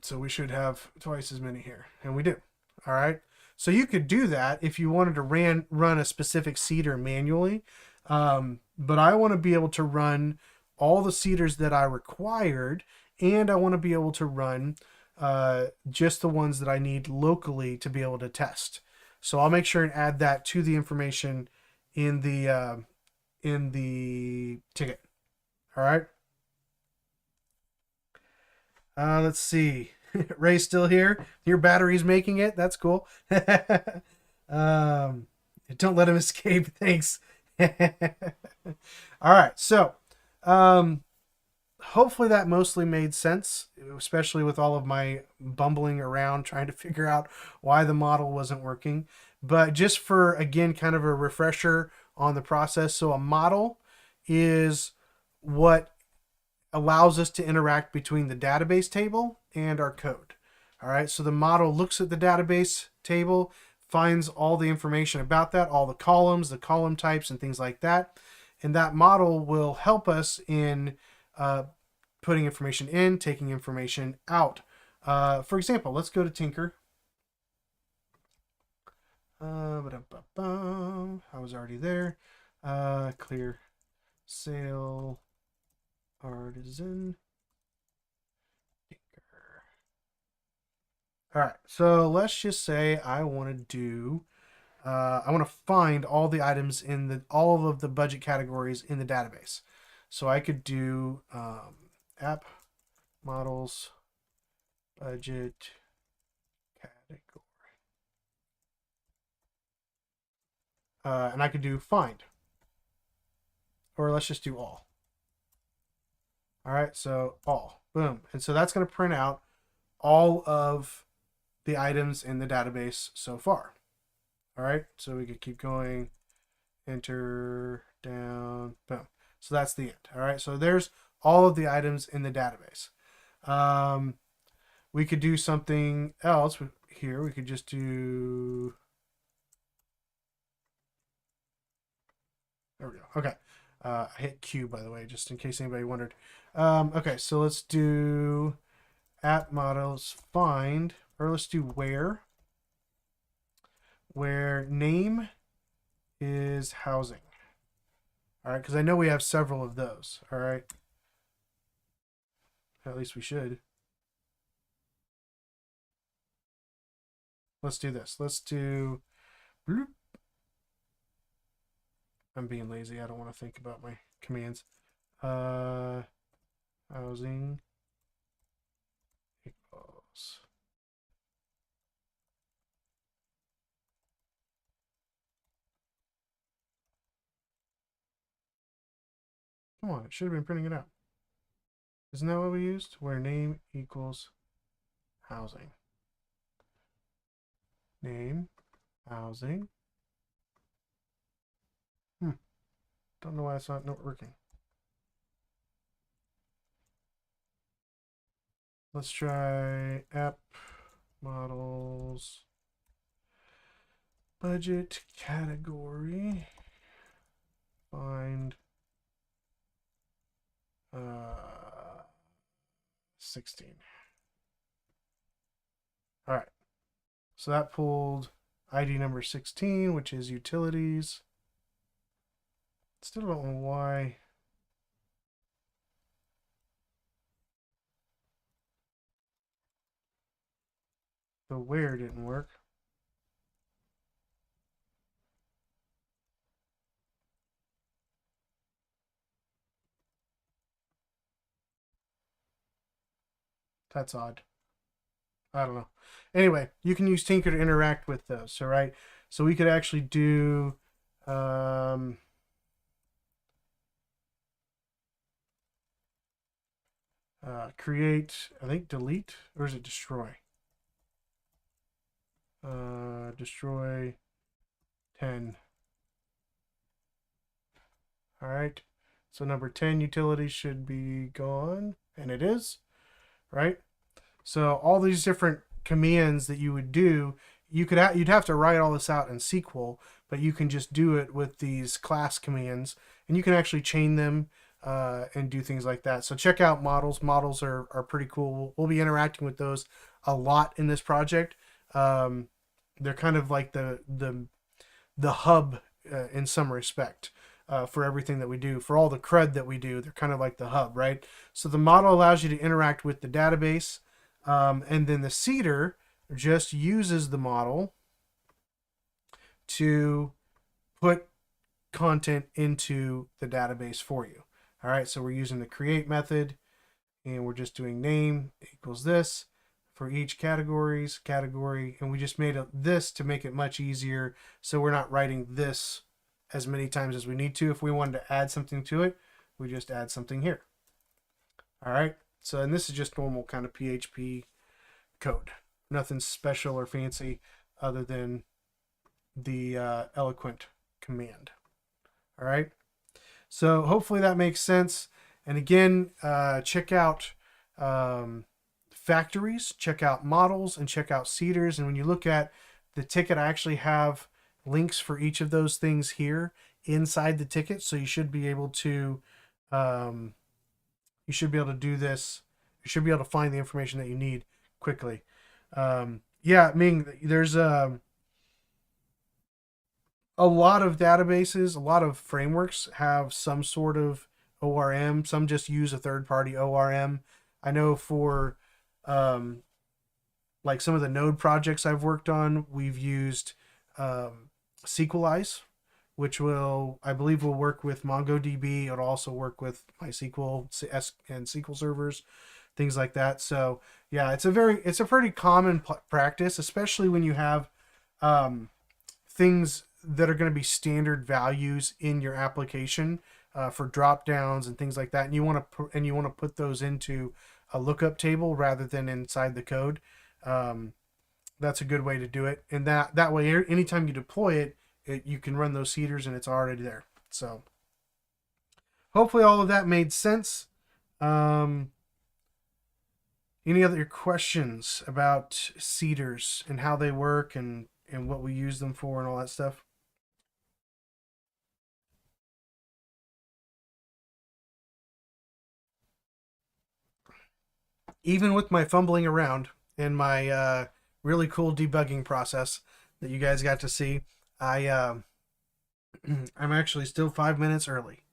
So we should have twice as many here, and we do. All right, so you could do that if you wanted to run a specific seeder manually, but I want to be able to run all the seeders that I required, and I want to be able to run just the ones that I need locally to be able to test. So I'll make sure and add that to the information in the ticket. All right. Let's see. Ray's still here. Your battery's making it. That's cool. Don't let him escape. Thanks. All right. So, hopefully that mostly made sense, especially with all of my bumbling around trying to figure out why the model wasn't working. But just for, again, kind of a refresher on the process. So a model is what allows us to interact between the database table and our code. All right, so the model looks at the database table, finds all the information about that, all the columns, the column types, and things like that. And that model will help us in putting information in, taking information out. For example, let's go to Tinker. I was already there. Clear sale artisan Tinker. All right, so let's just say I want to do, I want to find all the items in all of the budget categories in the database. So I could do app models budget category. And I could do find. Or let's just do all. All right, so all. Boom. And so that's going to print out all of the items in the database so far. All right, so we could keep going. Enter, down, boom. So that's the end. All right, so there's all of the items in the database. we could do something else here. We could just do. There we go. Okay. I hit Q, by the way, just in case anybody wondered. Okay, so let's do app models find, or let's do where name is housing. All right, because I know we have several of those. All right. At least we should. Let's do this. Let's do. Bloop. I'm being lazy. I don't want to think about my commands. Housing equals. Come on, it should have been printing it out. Isn't that what we used? Where name equals housing. Name, housing. Don't know why it's not working. Let's try app models budget category find 16. All right, so that pulled ID number 16, which is utilities. Still don't know why. The where didn't work. That's odd. I don't know. Anyway, you can use Tinker to interact with those. All right. So we could actually do create, I think delete, or is it destroy? Destroy 10. All right. So number 10 utility should be gone, and it is, right? So all these different commands that you would do, you'd have to write all this out in SQL, but you can just do it with these class commands, and you can actually chain them and do things like that. So check out models. Models are pretty cool. We'll be interacting with those a lot in this project. They're kind of like the hub in some respect. For everything that we do, for all the CRUD that we do, they're kind of like the hub, right? So the model allows you to interact with the database, and then the seeder just uses the model to put content into the database for you. All right, so we're using the create method, and we're just doing name equals this for each category, and we just made this to make it much easier, so we're not writing this as many times as we need to. If we wanted to add something to it, we just add something here. All right. So, and this is just normal kind of PHP code. Nothing special or fancy other than the eloquent command. All right. So hopefully that makes sense. And again, check out factories, check out models, and check out seeders. And when you look at the ticket, I actually have links for each of those things here inside the ticket, so you should be able to do this. You should be able to find the information that you need quickly. Yeah, Ming, there's a lot of databases, a lot of frameworks have some sort of ORM. Some just use a third-party ORM. I know for like some of the node projects I've worked on, we've used Sequelize, which I believe will work with MongoDB. It'll also work with MySQL and SQL servers, things like that. So yeah, it's a pretty common practice, especially when you have things that are going to be standard values in your application for drop downs and things like that, and you want to put those into a lookup table rather than inside the code. That's a good way to do it, and that way, anytime you deploy it, you can run those seeders and it's already there. So hopefully all of that made sense. Any other questions about seeders and how they work and what we use them for and all that stuff? Even with my fumbling around and my really cool debugging process that you guys got to see, I'm actually still 5 minutes early.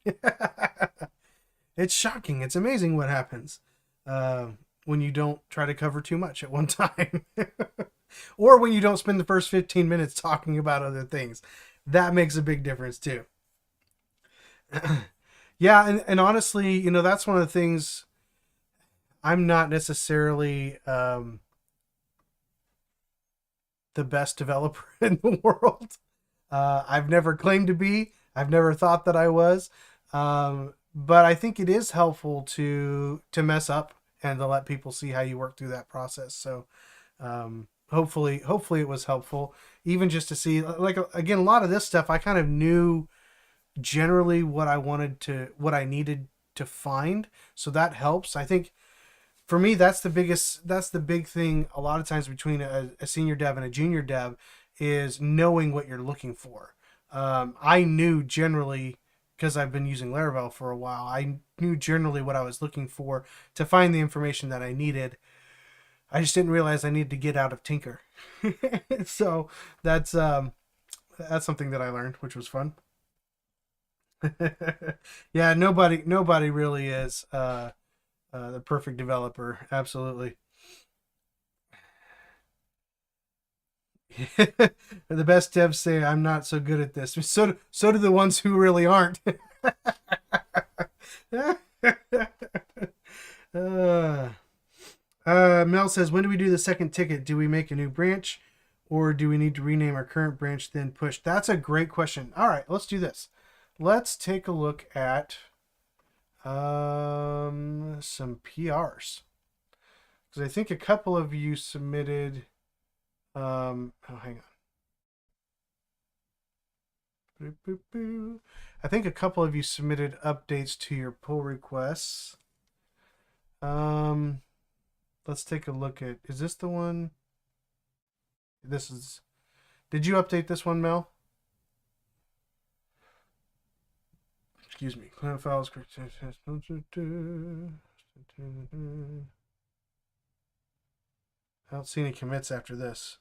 It's shocking. It's amazing what happens uh, when you don't try to cover too much at one time, or when you don't spend the first 15 minutes talking about other things. That makes a big difference too. Yeah, and honestly, that's one of the things. I'm not necessarily the best developer in the world. I've never claimed to be. I've never thought that I was. But I think it is helpful to mess up and to let people see how you work through that process. So hopefully it was helpful, even just to see. Like again, a lot of this stuff I kind of knew generally what I needed to find. So that helps. I think for me that's the big thing a lot of times between a senior dev and a junior dev is knowing what you're looking for. I knew generally, because I've been using Laravel for a while, I knew generally what I was looking for to find the information that I needed. I just didn't realize I needed to get out of Tinker. So that's something that I learned, which was fun. Yeah, nobody really is the perfect developer. Absolutely. The best devs say I'm not so good at this. So do the ones who really aren't. uh, Mel says, when do we do the second ticket? Do we make a new branch, or do we need to rename our current branch then push? That's a great question. All right, let's do this. Let's take a look at some PRs, because I think a couple of you submitted. Oh, hang on. Boop, boop, boop. I think a couple of you submitted updates to your pull requests. Um, let's take a look at. Is this the one? This is. Did you update this one, Mel? Excuse me. Clan files. I don't see any commits after this.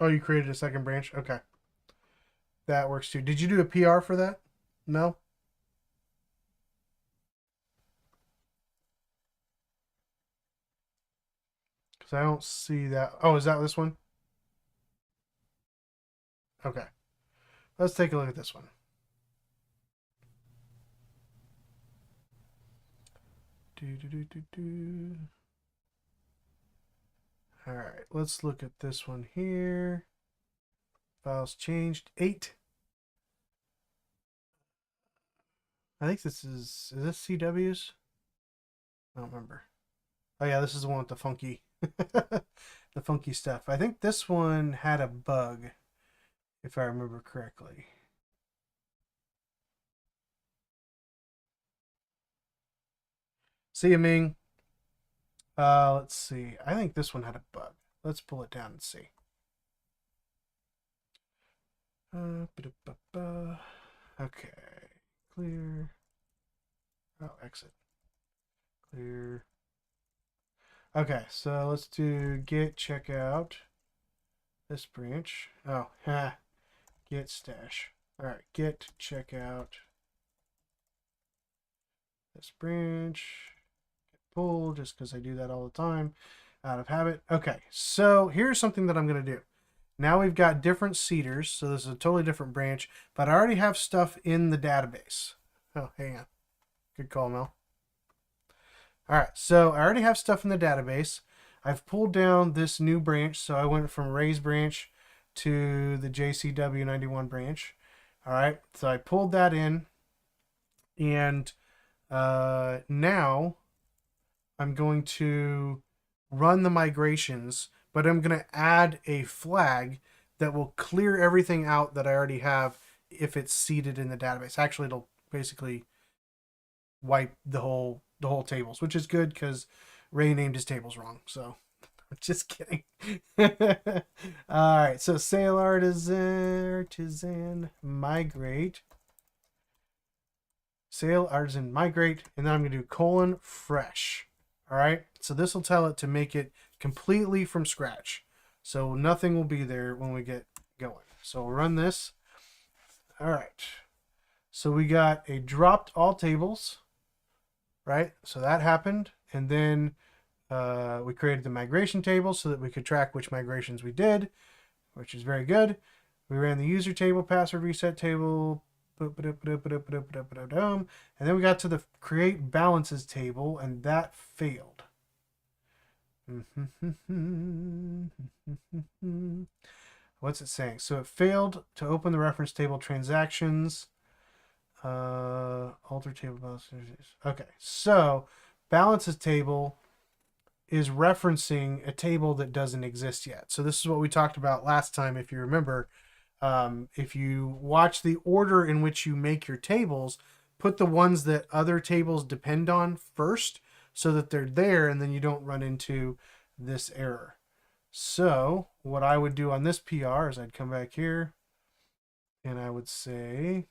Oh, you created a second branch? Okay. That works too. Did you do a PR for that? No? Because I don't see that. Oh, is that this one? Okay. Let's take a look at this one. Do, do, do, do, do. All right, let's look at this one here. Files changed. 8. I think this is this CW's? I don't remember. Oh yeah, this is the one with the funky the funky stuff. I think this one had a bug, if I remember correctly. See you, Ming. Let's see. I think this one had a bug. Let's pull it down and see. Okay. Clear. Oh, exit. Clear. Okay, so let's do get checkout. This branch. Oh, ha. Get stash. All right, get checkout. This branch. Get pull, just because I do that all the time out of habit. Okay, so here's something that I'm going to do. Now we've got different seeders, so this is a totally different branch, but I already have stuff in the database. Oh, hang on. Good call, Mel. All right, so I already have stuff in the database. I've pulled down this new branch, so I went from Ray's branch to the JCW91 branch. All right, so I pulled that in, and now I'm going to run the migrations, but I'm going to add a flag that will clear everything out that I already have if it's seeded in the database. Actually, it'll basically wipe the whole tables, which is good because Ray named his tables wrong. So just kidding. All right, so sail artisan migrate. Sail artisan migrate, and then I'm going to do : fresh. All right, so this will tell it to make it completely from scratch. So nothing will be there when we get going. So we'll run this. All right. So we got a dropped all tables, right? So that happened. And then we created the migration table so that we could track which migrations we did, which is very good. We ran the user table, password reset table, and then we got to the create balances table, and that failed. What's it saying? So it failed to open the reference table transactions. Alter table balances. Okay, so balances table is referencing a table that doesn't exist yet. So this is what we talked about last time, if you remember. If you watch the order in which you make your tables, put the ones that other tables depend on first so that they're there, and then you don't run into this error. So what I would do on this PR is I'd come back here and I would say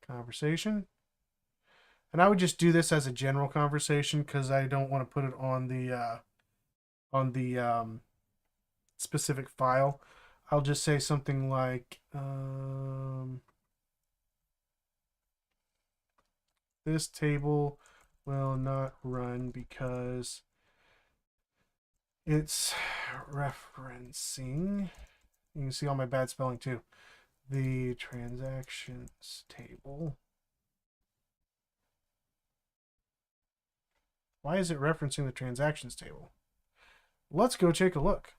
conversation. And I would just do this as a general conversation because I don't want to put it on the specific file. I'll just say something like this table will not run because it's referencing, you can see all my bad spelling too, the transactions table. Why is it referencing the transactions table? Let's go take a look.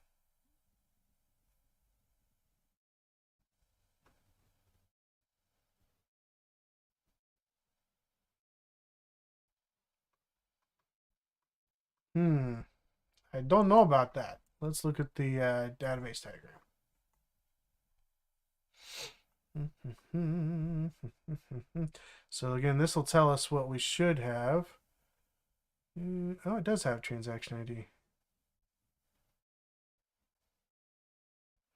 I don't know about that. Let's look at the database diagram. So again, this will tell us what we should have. Oh, it does have transaction ID.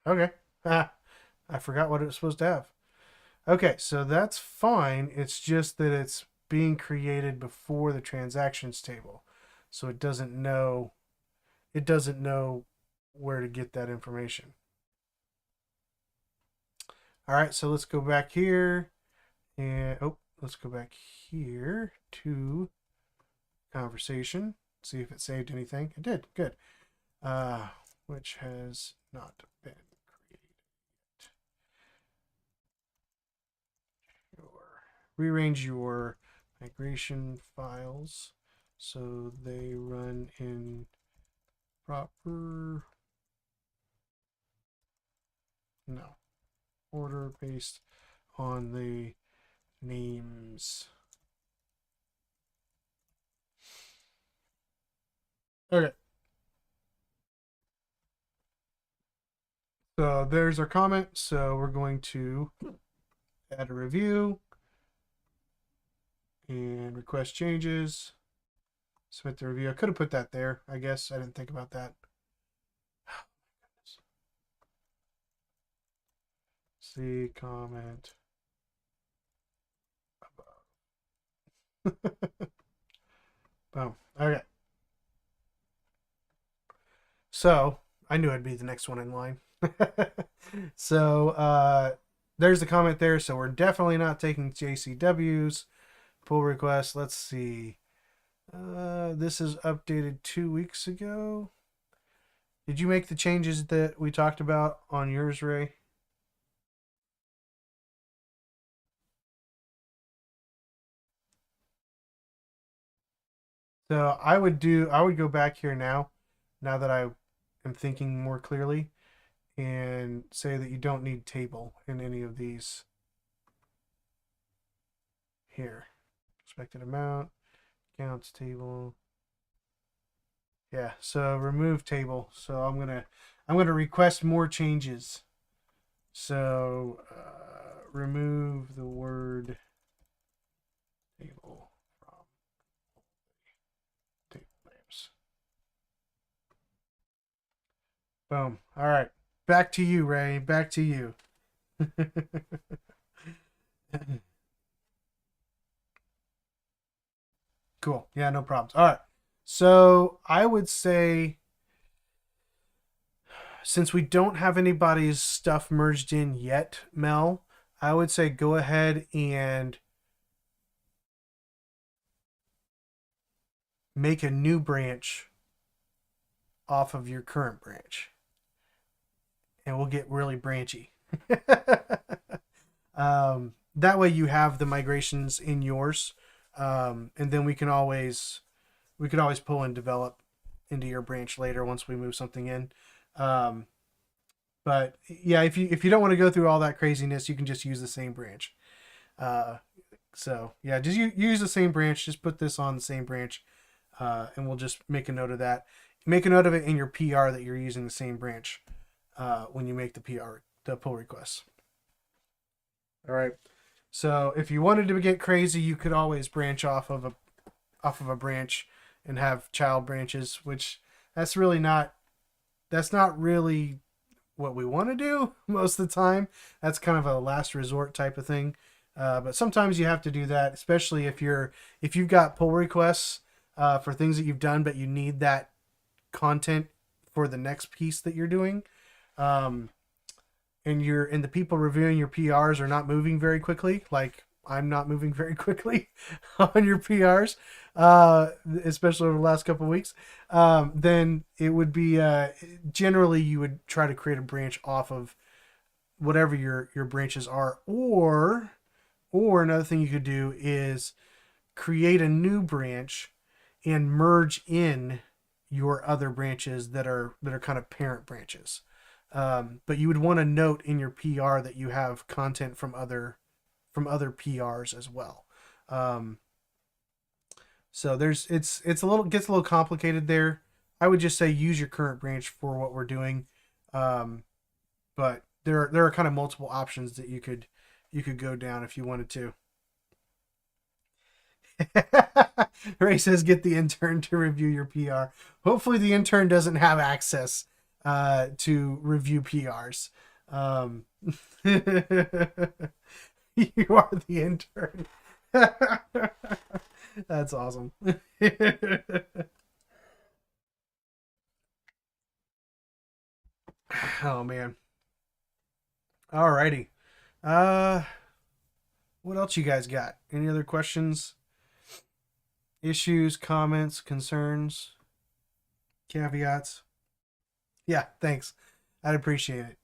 Okay. I forgot what it was supposed to have. Okay, so that's fine. It's just that it's being created before the transactions table. So it doesn't know where to get that information. All right, so let's go back here and let's go back here to conversation. See if it saved anything. It did. Good. Which has not been created yet. Rearrange your migration files so they run in proper order based on the names. Okay. So there's our comment. So we're going to add a review and request changes. Submit the review. I could have put that there. I guess I didn't think about that. See comment above. Boom. Okay. So I knew I'd be the next one in line. So there's the comment there. So we're definitely not taking JCWs. Pull request. Let's see. This is updated 2 weeks ago. Did you make the changes that we talked about on yours, Ray? So I would go back here now that I am thinking more clearly, and say that you don't need table in any of these here. Expected amount, counts table. Yeah, so remove table. So I'm gonna request more changes. So remove the word table from table names. Boom. All right. Back to you, Ray. Back to you. Cool. Yeah, no problems. All right. So I would say, since we don't have anybody's stuff merged in yet, Mel, I would say go ahead and make a new branch off of your current branch, and we'll get really branchy. That way you have the migrations in yours, and then we could always pull and develop into your branch later once we move something in. Um, but yeah, if you don't want to go through all that craziness, you can just use the same branch. Uh, so yeah, just use the same branch. Just put this on the same branch, and we'll just make a note of that. Make a note of it in your PR that you're using the same branch when you make the PR, the pull requests. All right. So if you wanted to get crazy, you could always branch off of a branch and have child branches, which that's really not that's not really what we want to do most of the time. That's kind of a last resort type of thing. But sometimes you have to do that, especially if you've got pull requests for things that you've done, but you need that content for the next piece that you're doing. Um, and the people reviewing your PRs are not moving very quickly, like I'm not moving very quickly on your PRs, especially over the last couple of weeks, then it would be generally you would try to create a branch off of whatever your branches are, or another thing you could do is create a new branch and merge in your other branches that are kind of parent branches. But you would want to note in your PR that you have content from other PRs as well. Um, so it's a little gets a little complicated there. I would just say use your current branch for what we're doing, um, but there are kind of multiple options that you could go down if you wanted to. Ray says get the intern to review your PR. Hopefully the intern doesn't have access to review PRs. You are the intern. That's awesome. Oh man. Alrighty. Uh what else you guys got? Any other questions, issues, comments, concerns, caveats? Yeah, thanks. I'd appreciate it.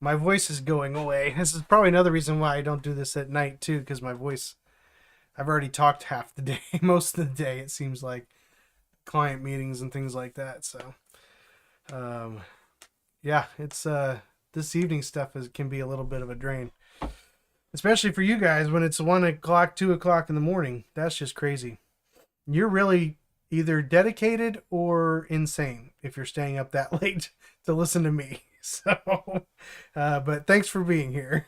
My voice is going away. This is probably another reason why I don't do this at night too, because my voice. I've already talked half the day, most of the day. It seems like client meetings and things like that. So, um, yeah, it's this evening stuff can be a little bit of a drain, especially for you guys when it's 1 o'clock, 2 o'clock in the morning. That's just crazy. You're really either dedicated or insane if you're staying up that late to listen to me. So, but thanks for being here.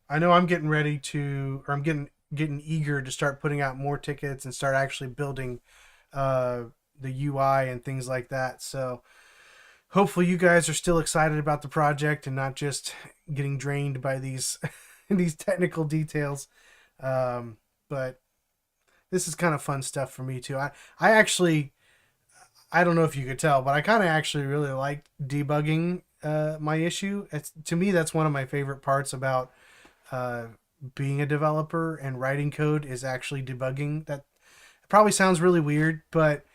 I know I'm getting ready to, or I'm getting eager to start putting out more tickets and start actually building uh, the UI and things like that. So hopefully you guys are still excited about the project and not just getting drained by these these technical details. Um, but this is kind of fun stuff for me too. I actually I don't know if you could tell, but I kind of actually really like debugging my issue. To me that's one of my favorite parts about uh, being a developer and writing code is actually debugging. That probably sounds really weird, but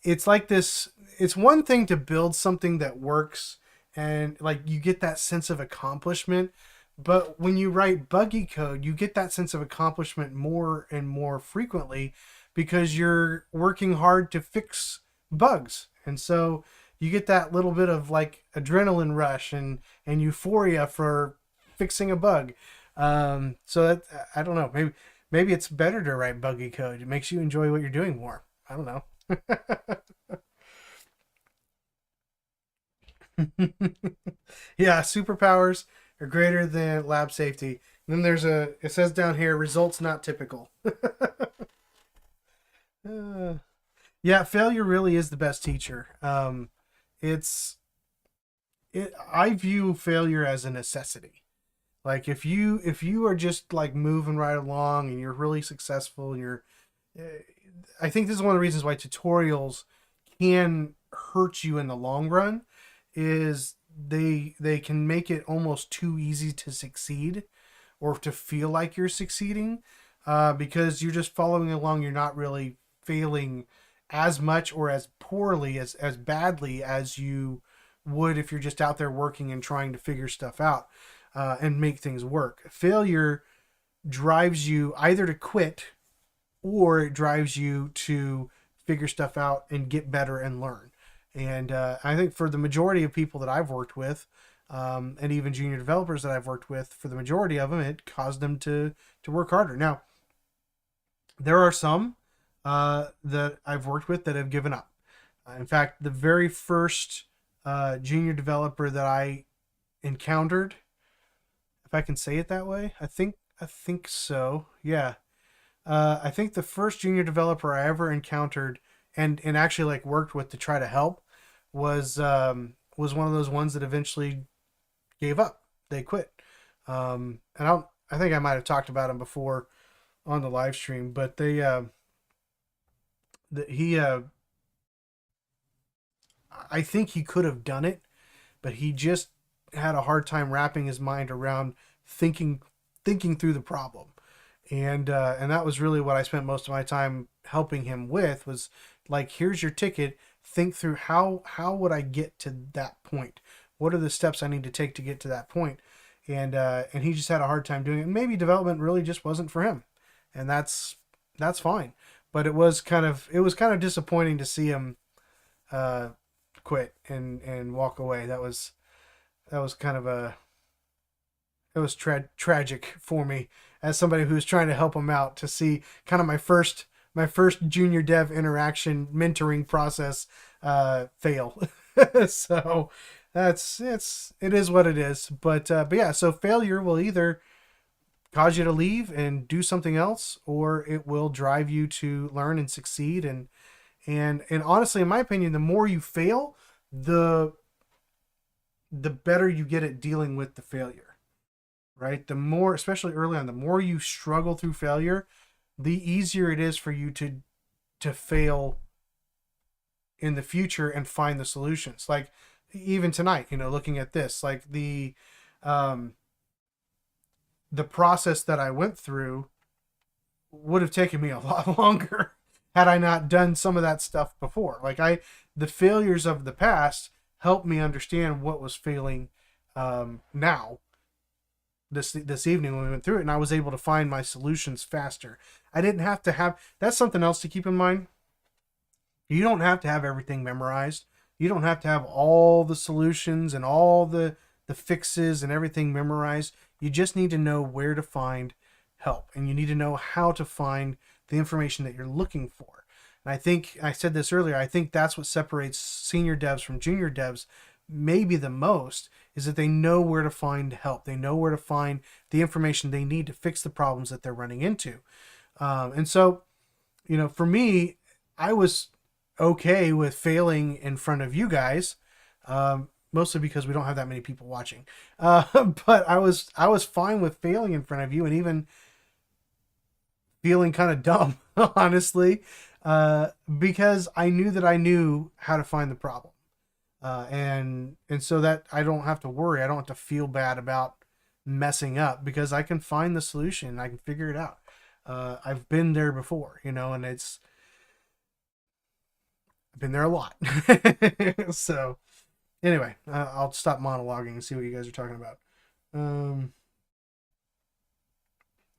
it's like this. It's one thing to build something that works and like you get that sense of accomplishment, but when you write buggy code you get that sense of accomplishment more and more frequently because you're working hard to fix bugs, and so you get that little bit of like adrenaline rush and euphoria for fixing a bug. So that I don't know, Maybe it's better to write buggy code. It makes you enjoy what you're doing more. I don't know. Yeah, superpowers are greater than lab safety. And then it says down here, results not typical. Uh, yeah, failure really is the best teacher. It's I view failure as a necessity. Like if you are just like moving right along and you're really successful and uh, I think this is one of the reasons why tutorials can hurt you in the long run is they can make it almost too easy to succeed or to feel like you're succeeding because you're just following along. You're not really failing as much or as poorly as badly as you would if you're just out there working and trying to figure stuff out and make things work. Failure drives you either to quit or it drives you to figure stuff out and get better and learn. And I think for the majority of people that I've worked with, and even junior developers that I've worked with, for the majority of them, it caused them to work harder. Now, there are some that I've worked with that have given up. In fact, the very first junior developer that I encountered, if I can say it that way, I think so. Yeah, I think the first junior developer I ever encountered and actually like worked with to try to help was one of those ones that eventually gave up. They quit. I think I might have talked about him before on the live stream, but he I think he could have done it, but he just had a hard time wrapping his mind around thinking thinking through the problem. And that was really what I spent most of my time helping him with was like, here's your ticket. Think through how would I get to that point? What are the steps I need to take to get to that point? And he just had a hard time doing it. And maybe development really just wasn't for him, and that's fine. But it was kind of disappointing to see him uh, quit and walk away. That was kind of a it was tragic for me as somebody who's trying to help him out to see kind of my first junior dev interaction mentoring process fail. So it is what it is. But yeah, so failure will either cause you to leave and do something else, or it will drive you to learn and succeed. And honestly, in my opinion, the more you fail, the better you get at dealing with the failure. Right? The more, especially early on, the more you struggle through failure, the easier it is for you to fail in the future and find the solutions. Like even tonight, looking at this, like um the process that I went through would have taken me a lot longer had I not done some of that stuff before. The failures of the past helped me understand what was failing now this evening when we went through it, and I was able to find my solutions faster. I didn't have to have. That's something else to keep in mind. You don't have to have everything memorized. You don't have to have all the solutions and all the fixes and everything memorized. You just need to know where to find help, and you need to know how to find the information that you're looking for. And I think I said this earlier. I think that's what separates senior devs from junior devs maybe the most, is that they know where to find help. They know where to find the information they need to fix the problems that they're running into. And so, for me, I was okay with failing in front of you guys, mostly because we don't have that many people watching. But I was fine with failing in front of you and even feeling kind of dumb, honestly, because I knew that I knew how to find the problem. And so that I don't have to worry. I don't have to feel bad about messing up because I can find the solution. I can figure it out. I've been there before, and I've been there a lot. So anyway, I'll stop monologuing and see what you guys are talking about. Um,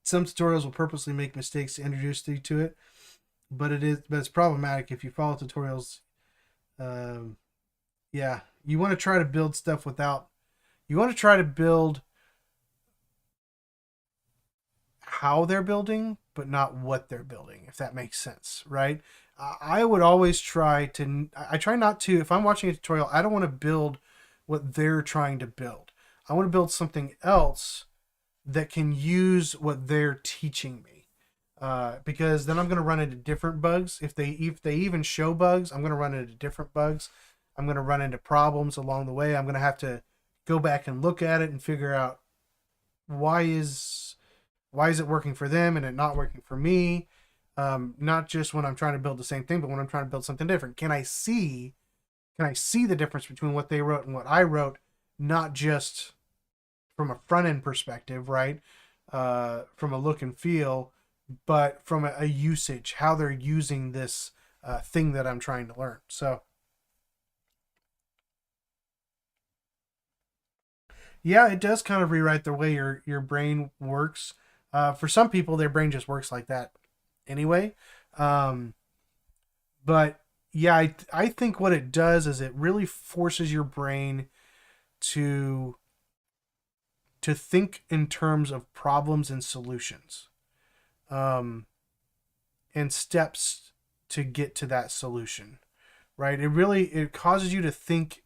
some tutorials will purposely make mistakes to introduce you to it, but it's problematic if you follow tutorials. Um, yeah, you want to try to build stuff without. You want to try to build how they're building, but not what they're building, if that makes sense, right? I would always I try not to, if I'm watching a tutorial, I don't want to build what they're trying to build. I want to build something else that can use what they're teaching me. Because then I'm going to run into different bugs. If they even show bugs, I'm going to run into different bugs. I'm going to run into problems along the way. I'm going to have to go back and look at it and figure out why is it working for them and it not working for me. Not just when I'm trying to build the same thing, but when I'm trying to build something different. Can I see the difference between what they wrote and what I wrote, not just from a front end perspective, right? From a look and feel, but from a usage, how they're using this thing that I'm trying to learn. So yeah, it does kind of rewrite the way your brain works. For some people, their brain just works like that anyway. Um, but yeah, I think what it does is it really forces your brain to think in terms of problems and solutions, um, and steps to get to that solution. Right? It causes you to think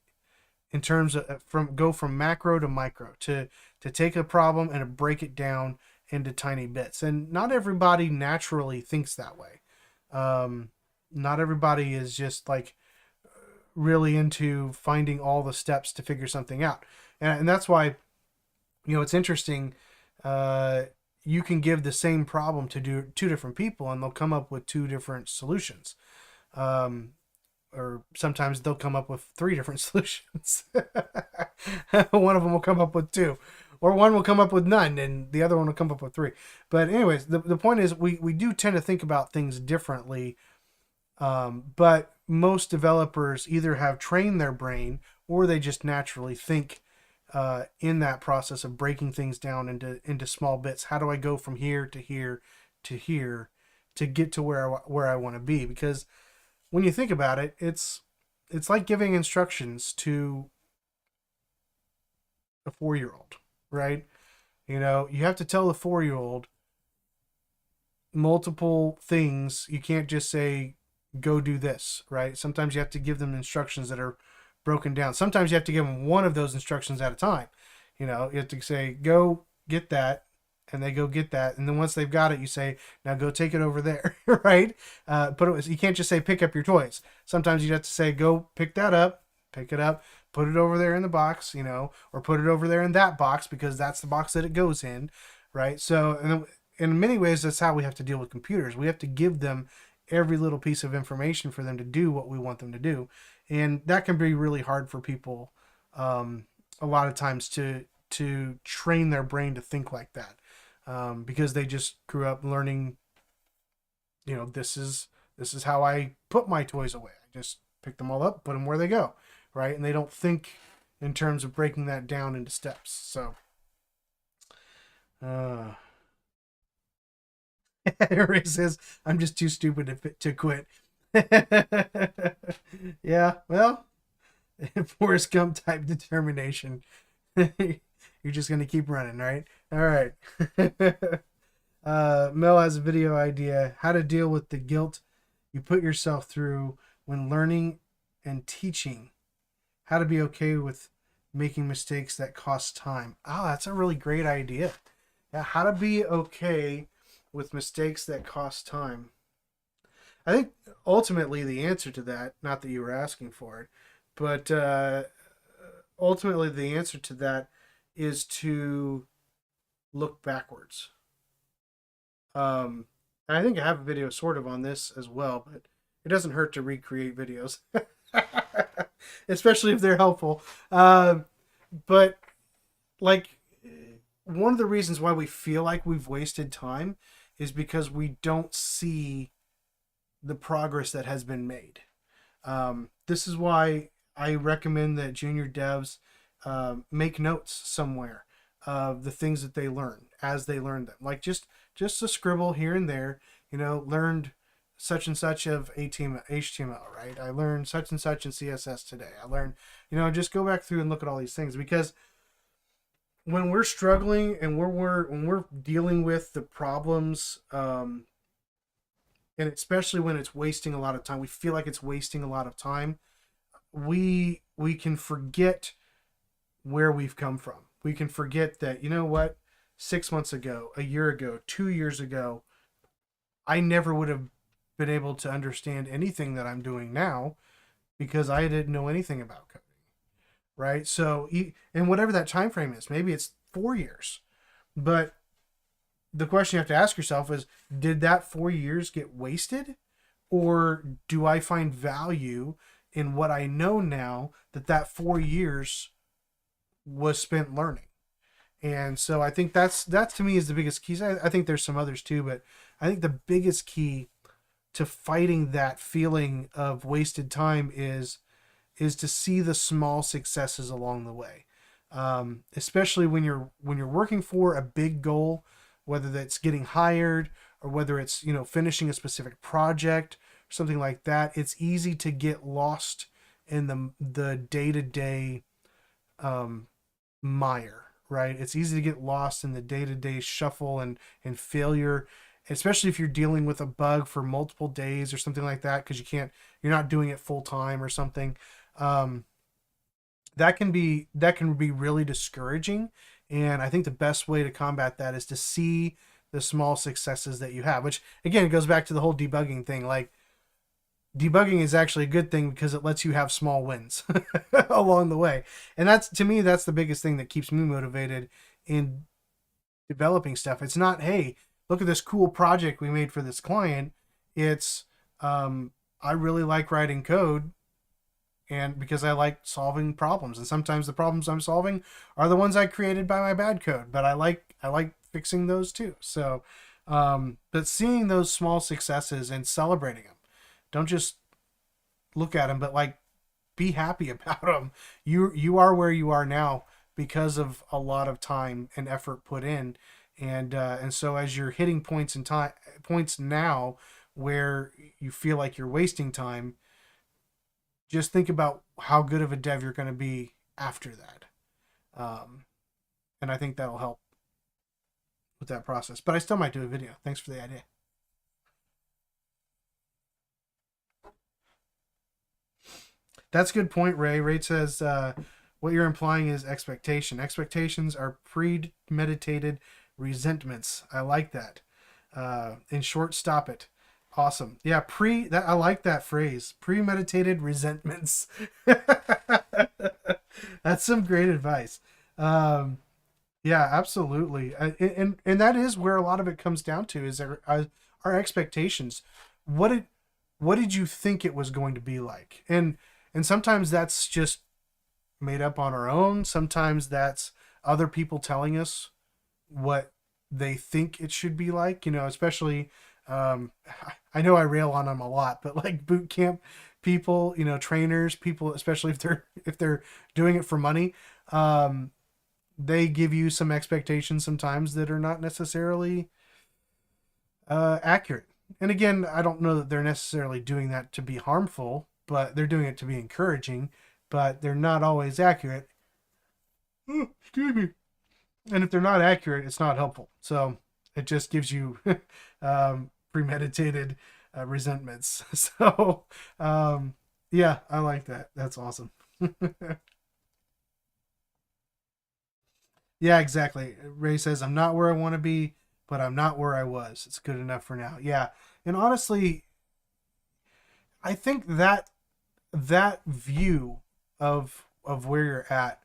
in terms of from macro to micro, to take a problem and to break it down into tiny bits. And not everybody naturally thinks that way. Um, Not everybody is just like really into finding all the steps to figure something out, and that's why, it's interesting. Uh, you can give the same problem to two different people, and they'll come up with two different solutions. Um, or sometimes they'll come up with three different solutions. One of them will come up with two, or one will come up with none, and the other one will come up with three. But anyways, the point is we do tend to think about things differently, but most developers either have trained their brain or they just naturally think in that process of breaking things down into small bits. How do I go from here to here to here to get to where I want to be? Because when you think about it, it's like giving instructions to a 4-year-old, right? You have to tell the 4-year-old multiple things. You can't just say, go do this, right? Sometimes you have to give them instructions that are broken down. Sometimes you have to give them one of those instructions at a time. You have to say, go get that, and they go get that, and then once they've got it, you say, now go take it over there, right? You can't just say pick up your toys. Sometimes you have to say, go pick that up, pick it up, put it over there in the box, or put it over there in that box because that's the box that it goes in, right? So, and in many ways, that's how we have to deal with computers. We have to give them every little piece of information for them to do what we want them to do, and that can be really hard for people a lot of times to train their brain to think like that. Because they just grew up learning, this is how I put my toys away. I just pick them all up, put them where they go, right? And they don't think in terms of breaking that down into steps. So, Ray says, I'm just too stupid to quit. Yeah, well, Forrest Gump type determination. You're just going to keep running, right? All right. Mel has a video idea: how to deal with the guilt you put yourself through when learning and teaching. How to be okay with making mistakes that cost time. Oh, that's a really great idea. Yeah, how to be okay with mistakes that cost time. I think ultimately the answer to that, not that you were asking for it, but ultimately the answer to that is to look backwards. I think I have a video sort of on this as well, but it doesn't hurt to recreate videos, especially if they're helpful. But like, one of the reasons why we feel like we've wasted time is because we don't see the progress that has been made. This is why I recommend that junior devs make notes somewhere of the things that they learn as they learn them. Like just a scribble here and there, learned such and such of HTML, right? I learned such and such in CSS today. I learned, just go back through and look at all these things, because when we're struggling and when we're dealing with the problems, and especially when it's wasting a lot of time, we feel like it's wasting a lot of time. We can forget where we've come from. We can forget that, you know what, 6 months ago, a year ago, 2 years ago, I never would have been able to understand anything that I'm doing now because I didn't know anything about coding, right? So, and whatever that time frame is, maybe it's 4 years, but the question you have to ask yourself is, did that 4 years get wasted, or do I find value in what I know now that 4 years was spent learning? And so I think that to me is the biggest key. I think there's some others too, but I think the biggest key to fighting that feeling of wasted time is to see the small successes along the way. Especially when you're working for a big goal, whether that's getting hired or whether it's, you know, finishing a specific project or something like that. It's easy to get lost in the day to day mire, right? It's easy to get lost in the day to day shuffle and failure, especially if you're dealing with a bug for multiple days or something like that, because you're not doing it full time or something. Um, that can be really discouraging, and I think the best way to combat that is to see the small successes that you have, which again goes back to the whole debugging thing. Like, debugging is actually a good thing because it lets you have small wins along the way. And that's, to me, that's the biggest thing that keeps me motivated in developing stuff. It's not, hey, look at this cool project we made for this client. It's, I really like writing code, and because I like solving problems. And sometimes the problems I'm solving are the ones I created by my bad code, but I like fixing those too. So, but seeing those small successes and celebrating them. Don't just look at them, but like, be happy about them. You are where you are now because of a lot of time and effort put in, and so as you're hitting points now where you feel like you're wasting time, just think about how good of a dev you're going to be after that, um, and I think that'll help with that process. But I still might do a video. Thanks for the idea. That's a good point, Ray. Ray says, what you're implying is expectation. Expectations are premeditated resentments. I like that. In short, stop it. Awesome. Yeah, I like that phrase. Premeditated resentments. That's some great advice. Um, yeah, absolutely. And that is where a lot of it comes down to, is our expectations. What did what did you think it was going to be like? And sometimes that's just made up on our own. Sometimes that's other people telling us what they think it should be like. You know, especially, um, I know I rail on them a lot, but like boot camp people, you know, trainers, people, especially if they're doing it for money, um, they give you some expectations sometimes that are not necessarily accurate. And again, I don't know that they're necessarily doing that to be harmful, but they're doing it to be encouraging. But they're not always accurate. Oh, excuse me. And if they're not accurate, it's not helpful. So it just gives you premeditated resentments. So yeah, I like that. That's awesome. Yeah, exactly. Ray says, I'm not where I want to be, but I'm not where I was. It's good enough for now. Yeah. And honestly, I think that view of where you're at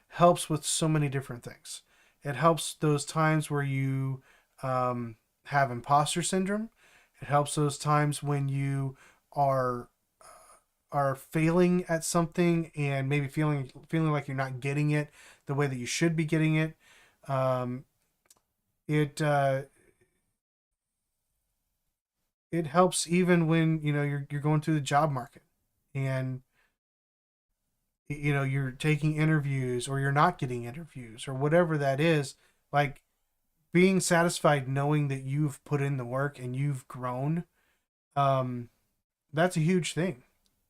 helps with so many different things. It helps those times where you have imposter syndrome. It helps those times when you are are failing at something and maybe feeling like you're not getting it the way that you should be getting it. Um, it it helps even when, you know, you're going through the job market, and you know, you're taking interviews or you're not getting interviews or whatever that is. Like, being satisfied knowing that you've put in the work and you've grown, um, that's a huge thing.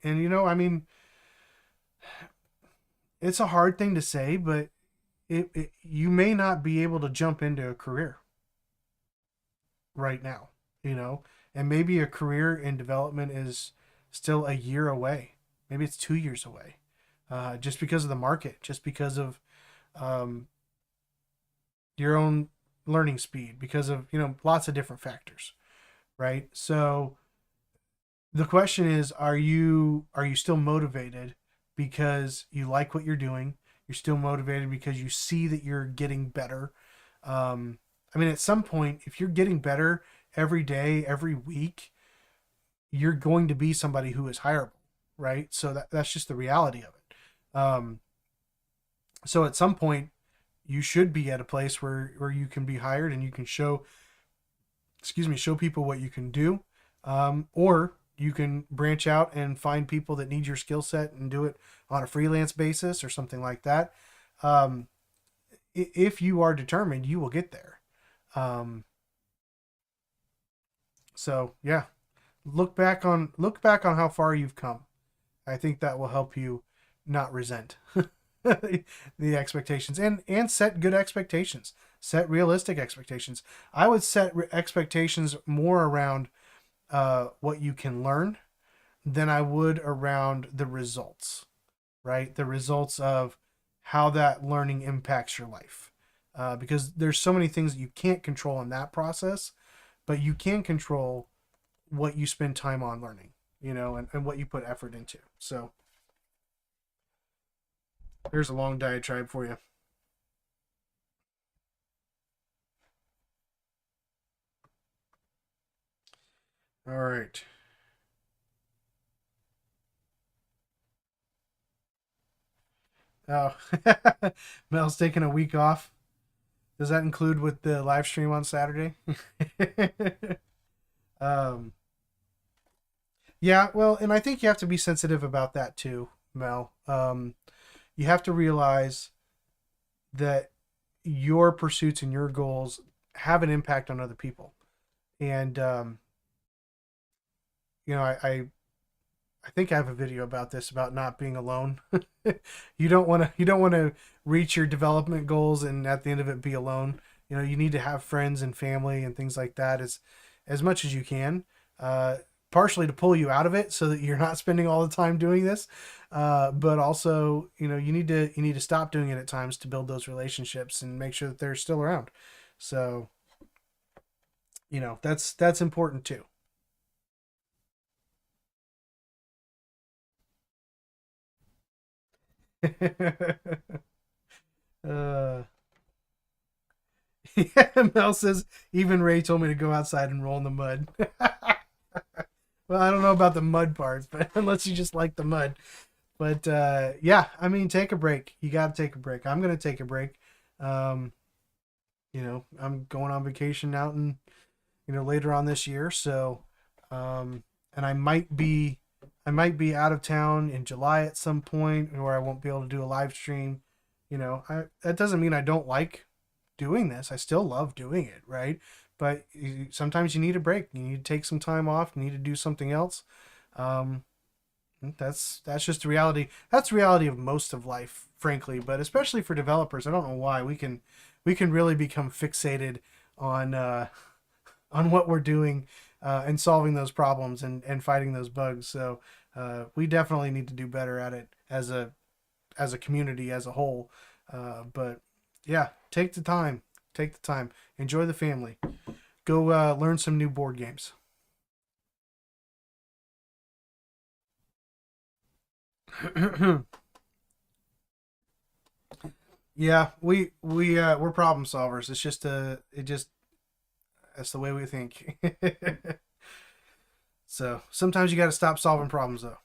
And you know, I mean, it's a hard thing to say, but you may not be able to jump into a career right now, you know, and maybe a career in development is still a year away. Maybe it's 2 years away, just because of the market, just because of um, your own learning speed, because of lots of different factors, right? So the question is, are you still motivated because you like what you're doing? You're still motivated because you see that you're getting better. I mean, at some point, if you're getting better every day, every week, you're going to be somebody who is hireable, right? So that's just the reality of it. So at some point, you should be at a place where you can be hired and you can show people what you can do, or you can branch out and find people that need your skill set and do it on a freelance basis or something like that. Um, if you are determined, you will get there. Um, so yeah, look back on how far you've come. I think that will help you not resent the expectations, and set good expectations. Set realistic expectations. I would set expectations more around what you can learn than I would around the results, right? The results of how that learning impacts your life. Because there's so many things that you can't control in that process, but you can control what you spend time on learning, and what you put effort into. So here's a long diatribe for you. All right. Oh, Mel's taking a week off. Does that include with the live stream on Saturday? um, yeah, well, and I think you have to be sensitive about that too, Mel. You have to realize that your pursuits and your goals have an impact on other people. And I think I have a video about this, about not being alone. You don't want to reach your development goals and at the end of it be alone. You need to have friends and family and things like that as much as you can. Uh, Partially to pull you out of it so that you're not spending all the time doing this, but also you need to stop doing it at times to build those relationships and make sure that they're still around. So that's important too. uh, yeah, Mel says even Ray told me to go outside and roll in the mud. Well, I don't know about the mud parts, but unless you just like the mud. But yeah, I mean, take a break. You got to take a break. I'm gonna take a break. Um, I'm going on vacation out and later on this year. So, and I might be out of town in July at some point, where I won't be able to do a live stream. That doesn't mean I don't like doing this. I still love doing it, right? But sometimes you need a break. You need to take some time off. You need to do something else. Um, that's just the reality. That's the reality of most of life, frankly. But especially for developers, I don't know why we can really become fixated on on what we're doing, and solving those problems and fighting those bugs. So we definitely need to do better at it as a community as a whole. But yeah, take the time, enjoy the family, go learn some new board games. Yeah, we're problem solvers. It's just it just that's the way we think. So sometimes you got to stop solving problems though.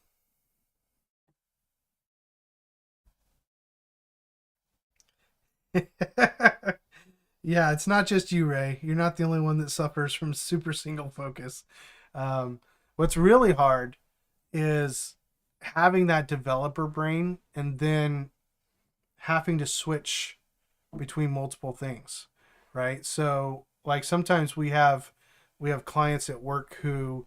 Yeah, it's not just you, Ray. You're not the only one that suffers from super single focus. What's really hard is having that developer brain and then having to switch between multiple things, right? So, like sometimes we have clients at work who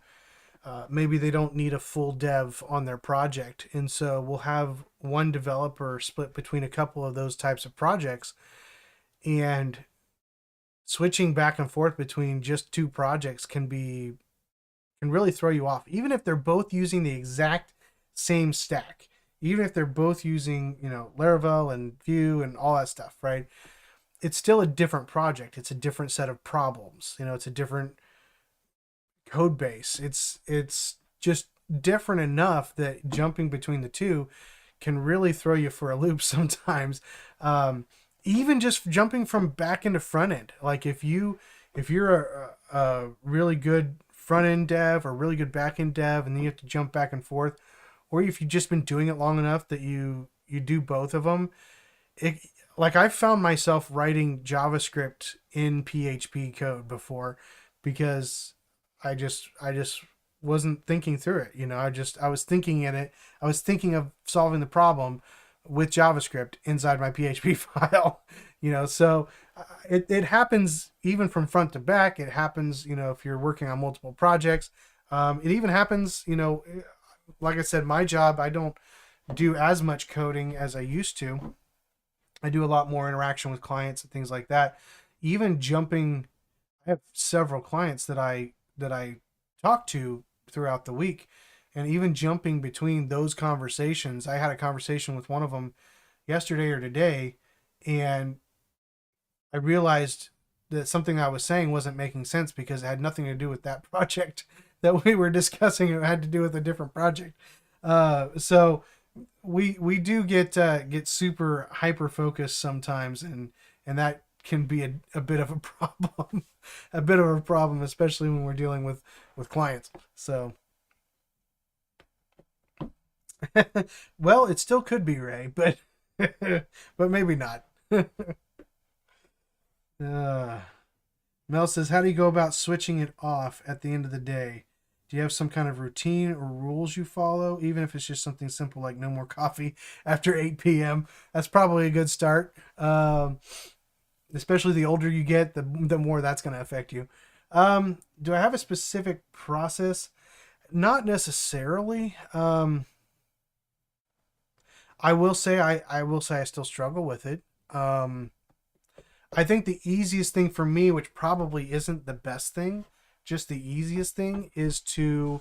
maybe they don't need a full dev on their project. And so we'll have one developer split between a couple of those types of projects. And switching back and forth between just two projects can really throw you off, even if they're both using the exact same stack, even if they're both using, Laravel and Vue and all that stuff, right? It's still a different project. It's a different set of problems. It's a different code base. It's just different enough that jumping between the two can really throw you for a loop sometimes. Even just jumping from back into front end, like if you're a really good front end dev or really good back end dev, and then you have to jump back and forth, or if you've just been doing it long enough that you do both of them, it, like I've found myself writing JavaScript in PHP code before because I just wasn't thinking through it. I was thinking in it. I was thinking of solving the problem with JavaScript inside my PHP file. So it happens even from front to back. It happens, if you're working on multiple projects. It even happens, like I said, my job, I don't do as much coding as I used to. I do a lot more interaction with clients and things like that. Even jumping, I have several clients that I talk to throughout the week, and even jumping between those conversations. I had a conversation with one of them yesterday or today, and I realized that something I was saying wasn't making sense because it had nothing to do with that project that we were discussing. It had to do with a different project. So we do get super hyper focused sometimes, and that can be a bit of a problem, a bit of a problem, especially when we're dealing with clients. So, well, it still could be Ray, but but maybe not. uh, Mel says, "How do you go about switching it off at the end of the day? Do you have some kind of routine or rules you follow, even if it's just something simple like no more coffee after 8 p.m.?" That's probably a good start. Especially the older you get, the more that's going to affect you. Do I have a specific process? Not necessarily. I will say I still struggle with it. I think the easiest thing for me, which probably isn't the best thing, just the easiest thing, is to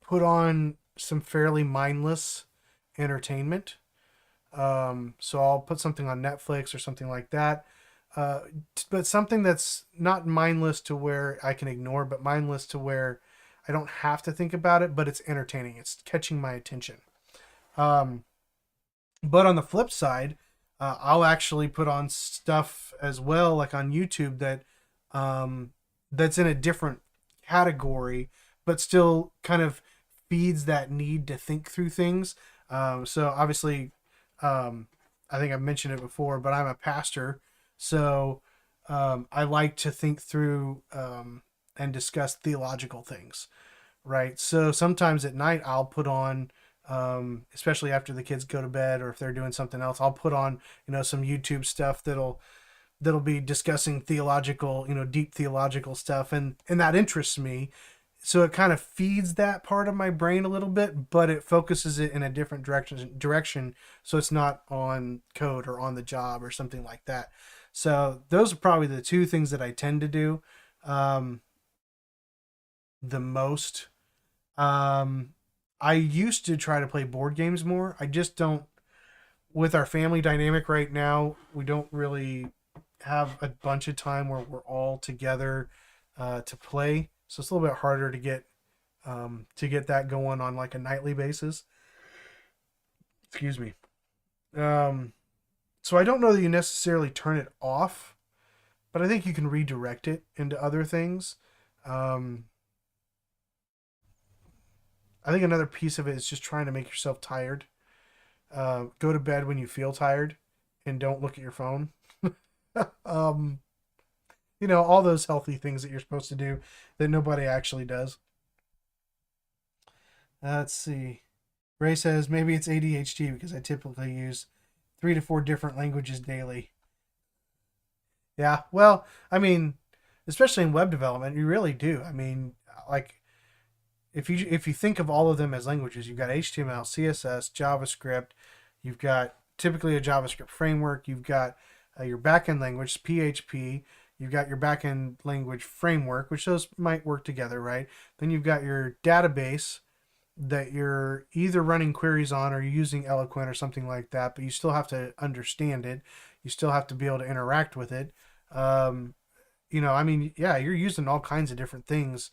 put on some fairly mindless entertainment. So I'll put something on Netflix or something like that. Uh, but something that's not mindless to where I can ignore, but mindless to where I don't have to think about it, but it's entertaining. It's catching my attention. Um, but on the flip side, I'll actually put on stuff as well, like on YouTube um, that's in a different category, but still kind of feeds that need to think through things. So obviously, um, I think I've mentioned it before, but I'm a pastor, so I like to think through and discuss theological things, right? So sometimes at night I'll put on, especially after the kids go to bed or if they're doing something else, I'll put on some YouTube stuff that'll be discussing theological, deep theological stuff, and that interests me. So it kind of feeds that part of my brain a little bit, but it focuses it in a different direction, so it's not on code or on the job or something like that. So those are probably the two things that I tend to do um, the most. Um, I used to try to play board games more. I just don't. With our family dynamic right now, we don't really have a bunch of time where we're all together to play. So it's a little bit harder to get that going on like a nightly basis. Excuse me. Um, so I don't know that you necessarily turn it off, but I think you can redirect it into other things. Um, I think another piece of it is just trying to make yourself tired. Go to bed when you feel tired, and don't look at your phone. um, all those healthy things that you're supposed to do that nobody actually does. Let's see. Ray says maybe it's ADHD because I typically use 3 to 4 different languages daily. Yeah, well, I mean, especially in web development, you really do. I mean, like if you think of all of them as languages, you've got HTML, CSS, JavaScript. You've got typically a JavaScript framework. You've got your backend language, PHP. You've got your backend language framework, which those might work together, right? Then you've got your database that you're either running queries on or you're using Eloquent or something like that, but you still have to understand it. You still have to be able to interact with it. Um, I mean, yeah, you're using all kinds of different things.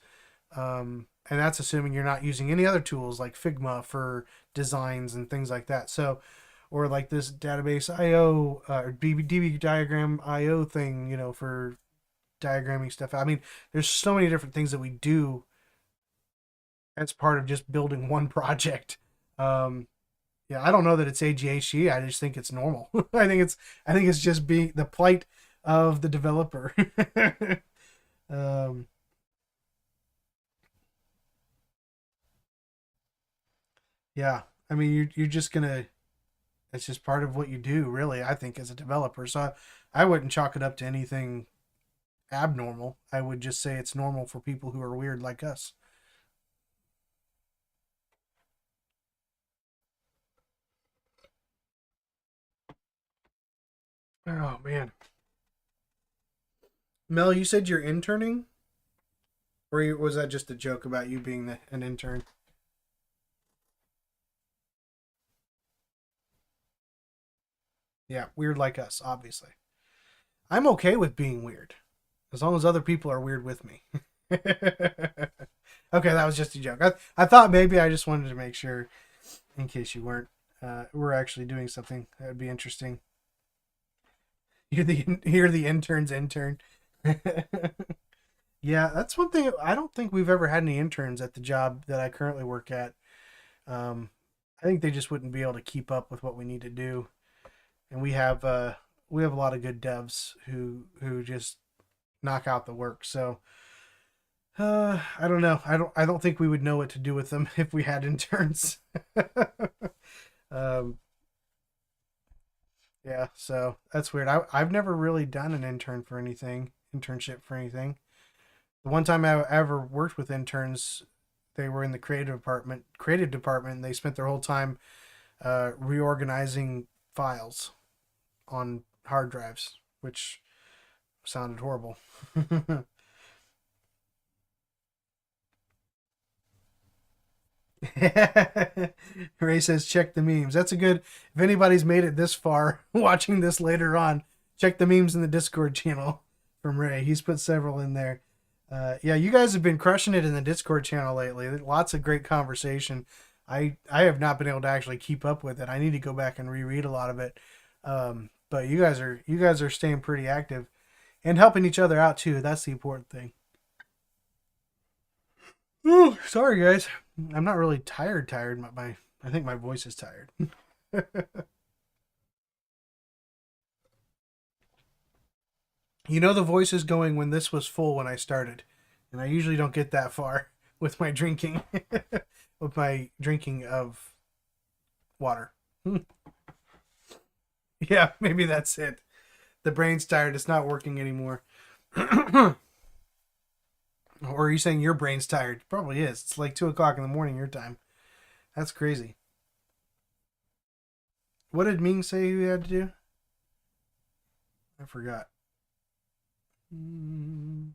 And that's assuming you're not using any other tools like Figma for designs and things like that. So, or like this database IO or DB diagram IO thing, for diagramming stuff. I mean, there's so many different things that we do as part of just building one project. Um, yeah, I don't know that it's ADHD. I just think it's normal. I think it's just being the plight of the developer. um, yeah, I mean, you're just gonna. It's just part of what you do, really. I think as a developer, so I wouldn't chalk it up to anything abnormal. I would just say it's normal for people who are weird like us. Oh man, Mel, you said you're interning, or was that just a joke about you being an intern? Yeah, weird like us, obviously. I'm okay with being weird, as long as other people are weird with me. Okay, that was just a joke. I thought maybe I just wanted to make sure, in case you weren't, we're actually doing something that would be interesting. You're the intern's intern. Yeah, that's one thing. I don't think we've ever had any interns at the job that I currently work at. Um, I think they just wouldn't be able to keep up with what we need to do, and we have a lot of good devs who just knock out the work. So I don't know. I don't think we would know what to do with them if we had interns. um, yeah, so that's weird. I've never really done an internship for anything. The one time I ever worked with interns, they were in the creative department, and they spent their whole time reorganizing files on hard drives, which sounded horrible. Ray says, check the memes. That's a good, if anybody's made it this far watching this later on, check the memes in the Discord channel from Ray. He's put several in there. Yeah, you guys have been crushing it in the Discord channel lately. Lots of great conversation. I have not been able to actually keep up with it. I need to go back and reread a lot of it. But you guys are staying pretty active and helping each other out too. That's the important thing. Ooh, sorry guys. I'm not really tired. I think my voice is tired. The voice is going when this was full when I started, and I usually don't get that far with my drinking, with my drinking of water. Yeah, maybe that's it. The brain's tired. It's not working anymore. Or are you saying your brain's tired? It probably is. It's like 2 o'clock in the morning your time. That's crazy. What did Ming say you had to do? I forgot. Mm,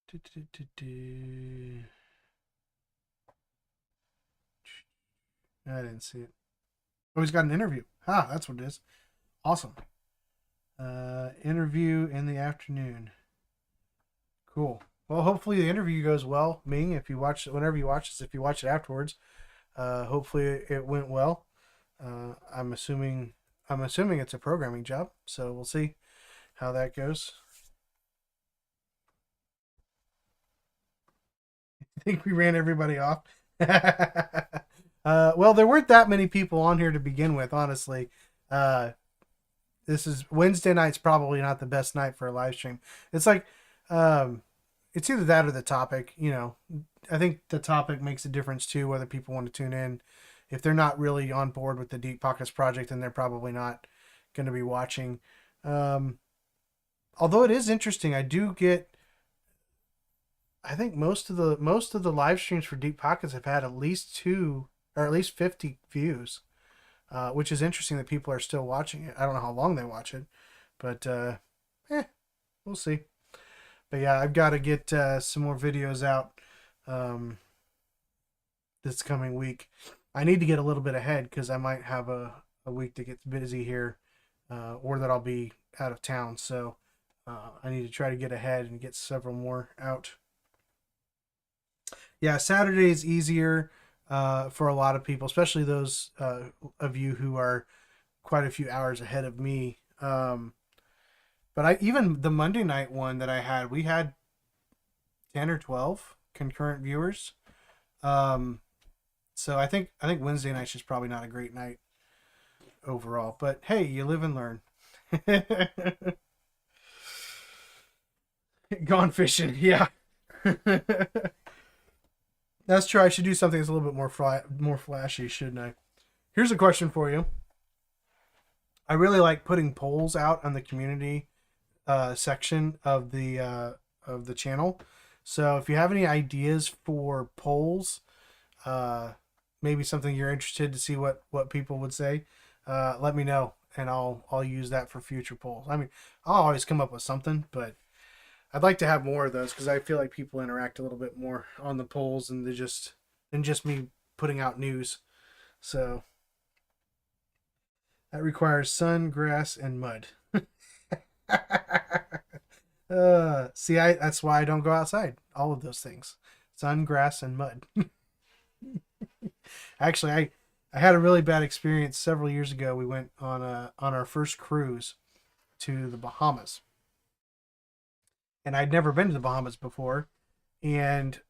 do, do, do, do. I didn't see it. Oh, he's got an interview. Ah, that's what it is. Awesome. Interview in the afternoon. Cool. Well, hopefully the interview goes well. Ming, if you watch whenever you watch this, if you watch it afterwards, hopefully it went well. I'm assuming it's a programming job, so we'll see how that goes. I think we ran everybody off. Well, there weren't that many people on here to begin with, honestly. Uh, this is Wednesday night's probably not the best night for a live stream. It's like, um, it's either that or the topic. I think the topic makes a difference too, whether people want to tune in. If they're not really on board with the Deep Pockets project, then they're probably not going to be watching. Um, although it is interesting, I do get. I think most of the live streams for Deep Pockets have had at least two or at least 50 views, which is interesting that people are still watching it. I don't know how long they watch it, but we'll see. But yeah, I've got to get some more videos out um, this coming week. I need to get a little bit ahead because I might have a week that gets busy here, or that I'll be out of town. So I need to try to get ahead and get several more out. Yeah, Saturday is easier for a lot of people, especially those of you who are quite a few hours ahead of me. But I even the Monday night one that I had, we had 10 or 12 concurrent viewers. Um, so I think Wednesday night's just probably not a great night overall. But hey, you live and learn. Gone fishing, yeah. That's true. I should do something that's a little bit more flashy, shouldn't I? Here's a question for you. I really like putting polls out on the community section of the channel. So if you have any ideas for polls, uh, maybe something you're interested to see what people would say, let me know, and I'll use that for future polls. I mean, I'll always come up with something, but I'd like to have more of those because I feel like people interact a little bit more on the polls than just me putting out news. So that requires sun, grass, and mud. See, that's why I don't go outside. All of those things: sun, grass, and mud. Actually, I had a really bad experience several years ago. We went on our first cruise to the Bahamas, and I'd never been to the Bahamas before. And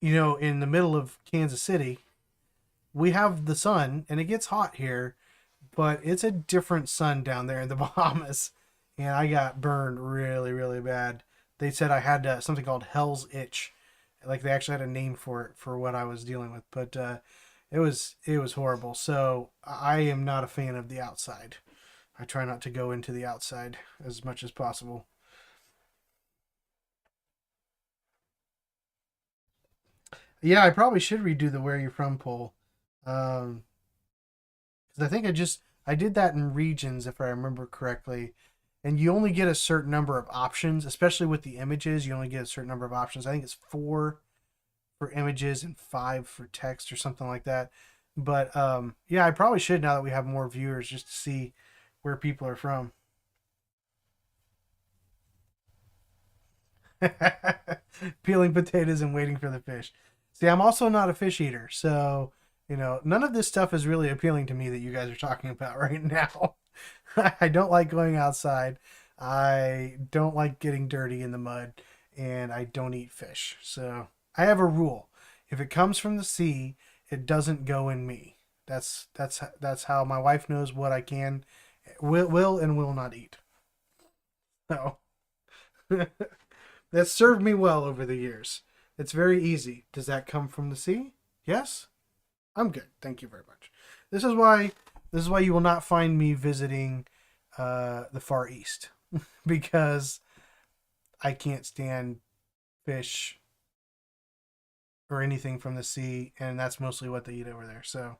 in the middle of Kansas City, we have the sun, and it gets hot here, but it's a different sun down there in the Bahamas, and I got burned really, really bad. They said I had something called Hell's Itch, like they actually had a name for it for what I was dealing with, but it was horrible. So I am not a fan of the outside. I try not to go into the outside as much as possible. Yeah, I probably should redo the where you're from poll. Um, because I think I did that in regions if I remember correctly, and you only get a certain number of options, especially with the images. You only get a certain number of options. I think it's four for images and five for text or something like that. But yeah, I probably should now that we have more viewers just to see where people are from. Peeling potatoes and waiting for the fish. See, I'm also not a fish eater, so none of this stuff is really appealing to me that you guys are talking about right now. I don't like going outside. I don't like getting dirty in the mud, and I don't eat fish. So I have a rule: if it comes from the sea, it doesn't go in me. That's how my wife knows what I can, will and will not eat. So that's served me well over the years. It's very easy. Does that come from the sea? Yes. I'm good. Thank you very much. This is why you will not find me visiting the Far East because I can't stand fish or anything from the sea, and that's mostly what they eat over there. So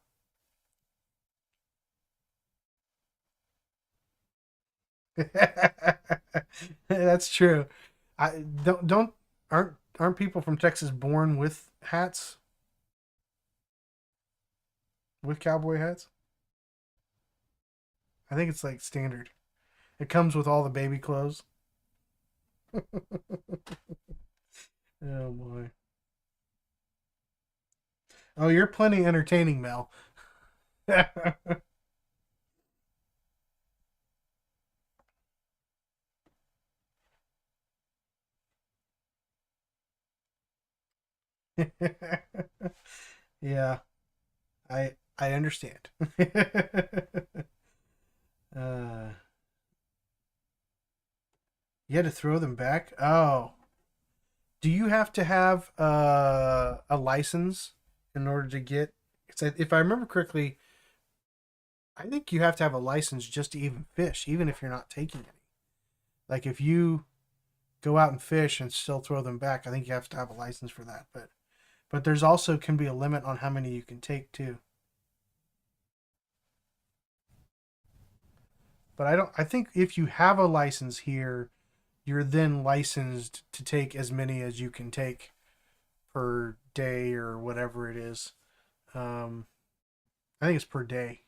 that's true. I don't aren't people from Texas born with hats, with cowboy hats? I think it's like standard. It comes with all the baby clothes. Oh boy. Oh, you're plenty entertaining, Mel. Yeah, I understand. uh, you had to throw them back. Oh, do you have to have a license in order to get? If I remember correctly, I think you have to have a license just to even fish, even if you're not taking any. Like if you go out and fish and still throw them back, I think you have to have a license for that. But there's also can be a limit on how many you can take too. But I don't. I think if you have a license here, you're then licensed to take as many as you can take per day or whatever it is. Um, I think it's per day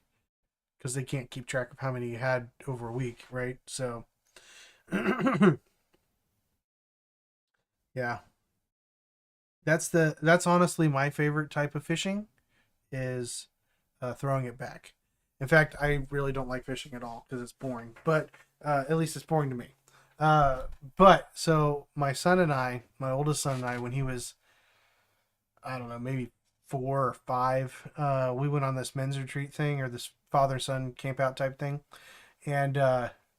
because they can't keep track of how many you had over a week, right? So, yeah, that's honestly my favorite type of fishing is throwing it back. In fact, I really don't like fishing at all because it's boring. But at least it's boring to me. Uh, but so my son and I, my oldest son and I, when he was I don't know maybe 4 or 5, we went on this men's retreat thing or this father son camp out type thing, and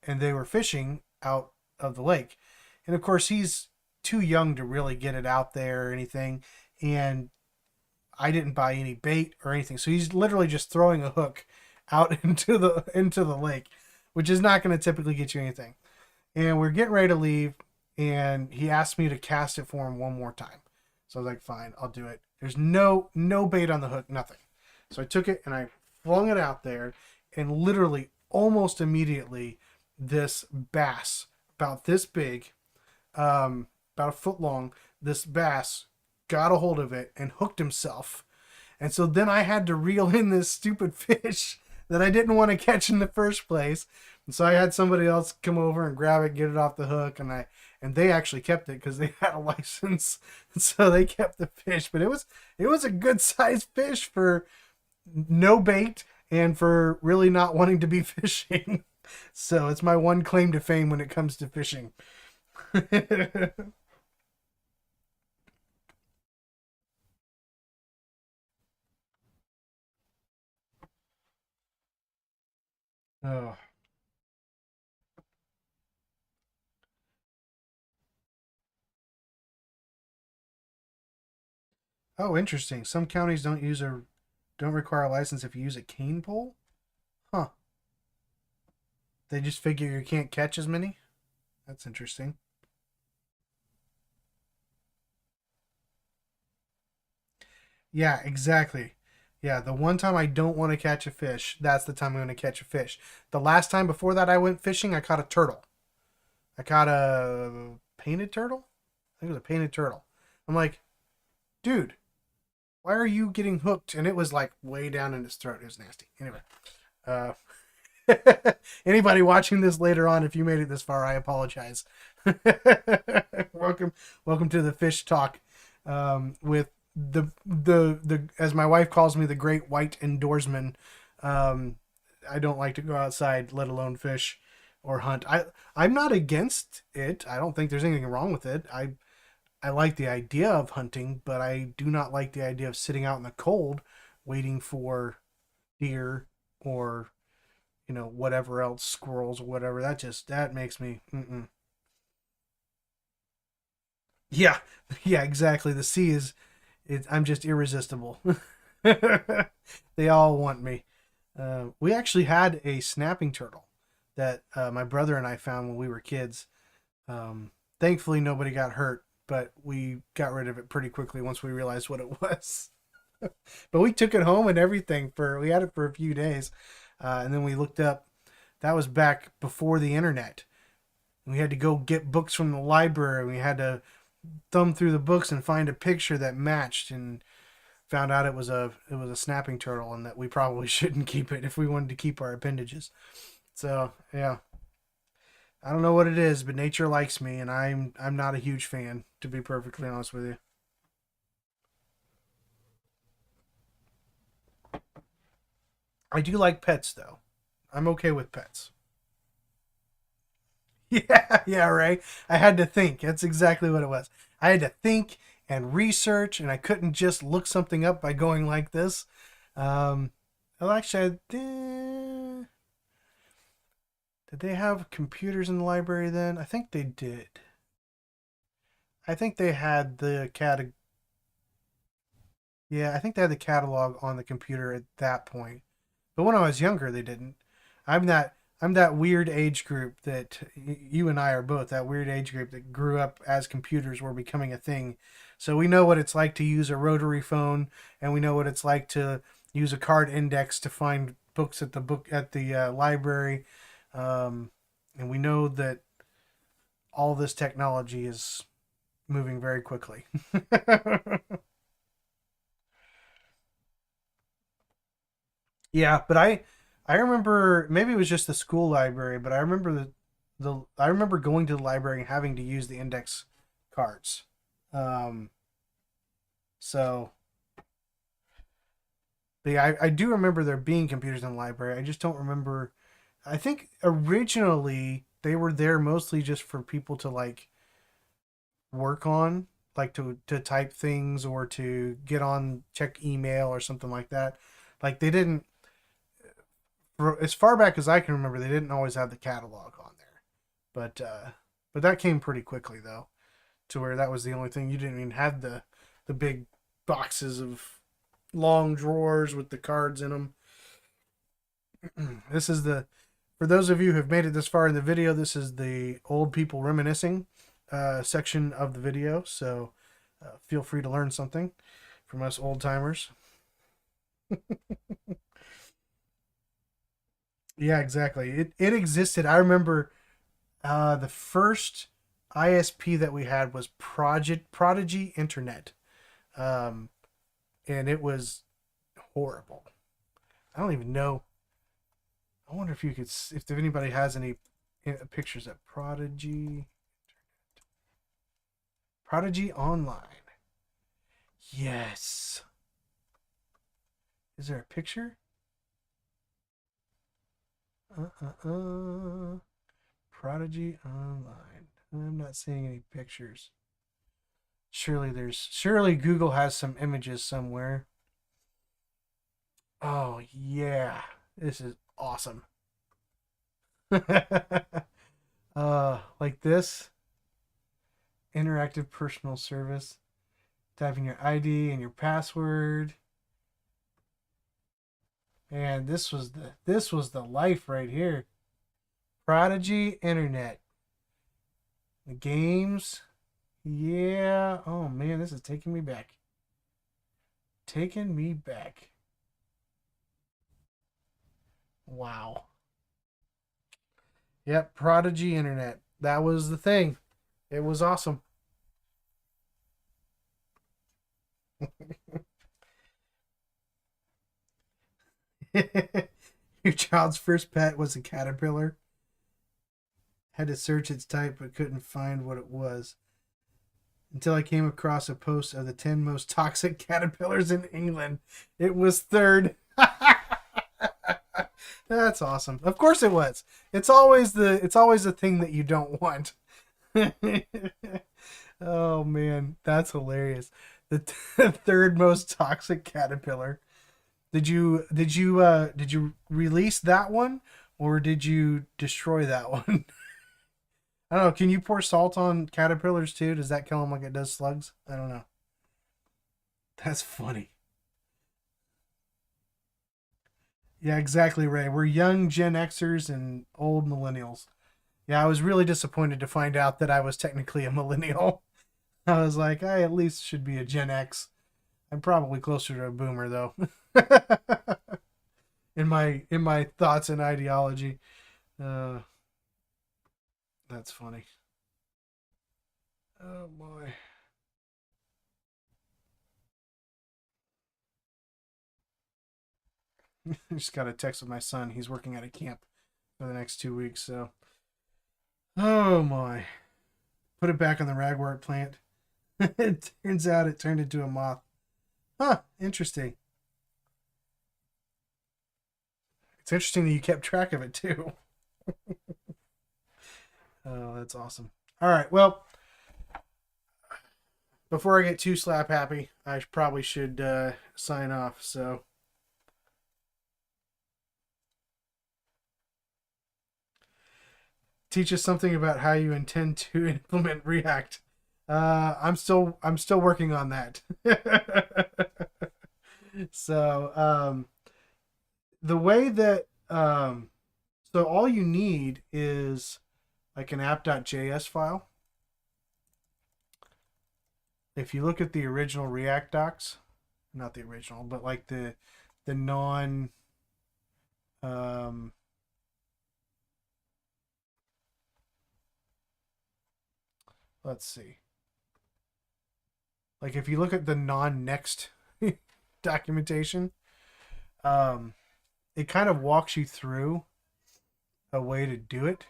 they were fishing out of the lake, and of course he's too young to really get it out there or anything, and I didn't buy any bait or anything. So he's literally just throwing a hook out into the lake, which is not going to typically get you anything. And we're getting ready to leave, and he asked me to cast it for him one more time. So I was like, "Fine, I'll do it." There's no bait on the hook, nothing. So I took it and I flung it out there, and literally almost immediately, this bass about this big, about a foot long, this bass got a hold of it and hooked himself. And so then I had to reel in this stupid fish that I didn't want to catch in the first place. And so I had somebody else come over and grab it, get it off the hook, and they actually kept it because they had a license. And so they kept the fish, but it was a good sized fish for no bait and for really not wanting to be fishing. So it's my one claim to fame when it comes to fishing. Oh. Oh, interesting. Some counties don't require a license if you use a cane pole. Huh. They just figure you can't catch as many. That's interesting. Yeah, exactly. Yeah, the one time I don't want to catch a fish, that's the time I'm going to catch a fish. The last time before that I went fishing, I caught a turtle. I caught a painted turtle. I think it was a painted turtle. I'm like, dude, why are you getting hooked? And it was like way down in his throat. It was nasty. Anyway, uh, anybody watching this later on, if you made it this far, I apologize. welcome, welcome to the fish talk with the as my wife calls me, the great white indoorsman. Um, I don't like to go outside, let alone fish or hunt. I'm not against it. I don't think there's anything wrong with it. I like the idea of hunting, but I do not like the idea of sitting out in the cold waiting for deer or whatever else, squirrels or whatever. That makes me yeah. Yeah, exactly. The sea is I'm just irresistible. They all want me. We actually had a snapping turtle that my brother and I found when we were kids. Thankfully nobody got hurt, but we got rid of it pretty quickly once we realized what it was. But we took it home and everything, for we had it for a few days, and then we looked up. That was back before the internet. We had to go get books from the library. We had to thumb through the books and find a picture that matched, and found out it was a snapping turtle, and that we probably shouldn't keep it if we wanted to keep our appendages. So yeah, I don't know what it is, but nature likes me, and I'm not a huge fan, to be perfectly honest with you. I do like pets though. I'm okay with pets. Yeah, yeah, right. I had to think. That's exactly what it was. I had to think and research, and I couldn't just look something up by going like this. Um, well, actually, did they have computers in the library then? I think they did. I think they had the cat. Yeah, I think they had the catalog on the computer at that point. but when I was younger, they didn't. I'm that weird age group that you and I are both, that weird age group that grew up as computers were becoming a thing. So we know what it's like to use a rotary phone, and we know what it's like to use a card index to find books at the library, and we know that all this technology is moving very quickly. Yeah, but I remember, maybe it was just the school library, but I remember I remember going to the library and having to use the index cards. Um, so but yeah, I do remember there being computers in the library. I just don't remember. I think originally they were there mostly just for people to like work on, like to type things or to get on check email or something like that. Like they didn't, for as far back as I can remember, they didn't always have the catalog on there. But that came pretty quickly though, to where that was the only thing. You didn't even have the big boxes of long drawers with the cards in them. This is the For those of you who have made it this far in the video, this is the old people reminiscing section of the video. So feel free to learn something from us old timers. Yeah, exactly. It existed. I remember the first ISP that we had was Project Prodigy Internet, um, and it was horrible. I don't even know. I wonder if you could, if anybody has any pictures of Prodigy Online. Yes. Is there a picture? Prodigy Online. I'm not seeing any pictures. Surely Google has some images somewhere. Oh yeah. This is awesome. Like this interactive personal service. Typing your ID and your password. And this was the life right here. Prodigy Internet. The games. Yeah. Oh man, this is taking me back. Taking me back. Wow. Yep, Prodigy Internet. That was the thing. It was awesome. Your child's first pet was a caterpillar. Had to search its type but couldn't find what it was until I came across a post of the 10 most toxic caterpillars in England. It was third. That's awesome. Of course it was. It's always the thing that you don't want. Oh man, that's hilarious. The third most toxic caterpillar. Did you release that one or did you destroy that one? I don't know. Can you pour salt on caterpillars too? Does that kill them like it does slugs? I don't know. That's funny. Yeah, exactly, Ray. We're young Gen Xers and old millennials. Yeah, I was really disappointed to find out that I was technically a millennial. I was like, I at least should be a Gen X. I'm probably closer to a boomer though. In my thoughts and ideology. Uh, that's funny. Oh boy. I just got a text with my son. He's working at a camp for the next 2 weeks, so oh my. Put it back on the ragwort plant. It turns out it turned into a moth. Huh, interesting. It's interesting that you kept track of it too. Oh, that's awesome. All right, well, before I get too slap happy, I probably should sign off. So teach us something about how you intend to implement React. I'm still working on that. So the way that so all you need is like an app.js file. If you look at the original React docs, not the original, but like the non um, let's see. Like if you look at the non-next documentation, um, it kind of walks you through a way to do it,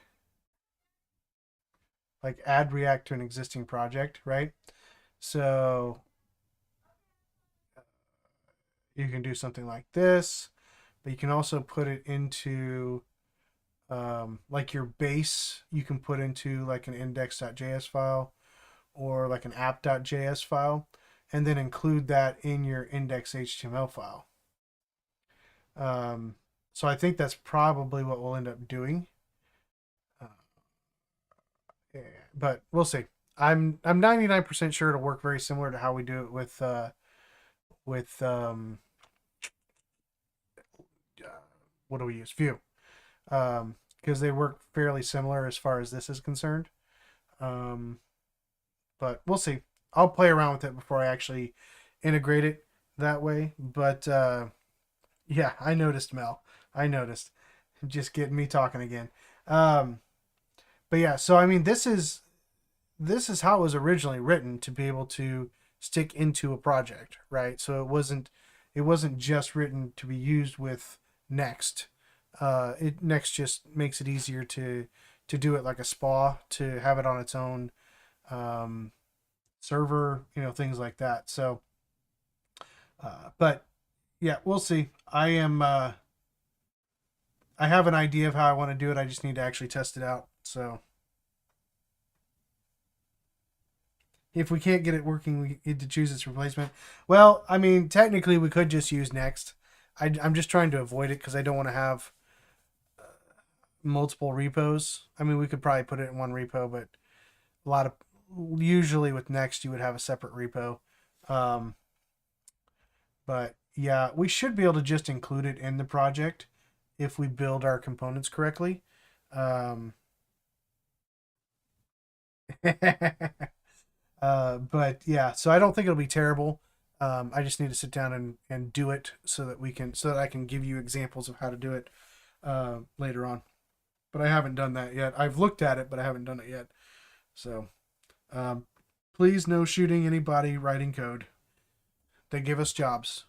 like add React to an existing project, right? So you can do something like this, but you can also put it into like your base. You can put into like an index.js file or like an app.js file, and then include that in your index.html file. Um, so I think that's probably what we'll end up doing. Uh, yeah, but we'll see. I'm 99% sure it'll work very similar to how we do it with uh, what do we use, Vue, because they work fairly similar as far as this is concerned. Um, but we'll see. I'll play around with it before I actually integrate it that way. But yeah, I noticed, Mel. I noticed. Just getting me talking again. Um, but yeah, so I mean, this is how it was originally written to be able to stick into a project, right? So it wasn't just written to be used with Next. Next just makes it easier to do it like a spa, to have it on its own um, server, things like that. So, but yeah, we'll see. I have an idea of how I want to do it. I just need to actually test it out. So if we can't get it working, we need to choose its replacement. Well, I mean, technically, we could just use Next. I'm just trying to avoid it because I don't want to have multiple repos. I mean, we could probably put it in one repo, but a lot of usually with Next, you would have a separate repo. Um, but yeah, we should be able to just include it in the project if we build our components correctly. Um, but yeah, so I don't think it'll be terrible. I just need to sit down and do it so that I can give you examples of how to do it later on. But I haven't done that yet. I've looked at it, but I haven't done it yet. So um, please, no shooting anybody writing code. They give us jobs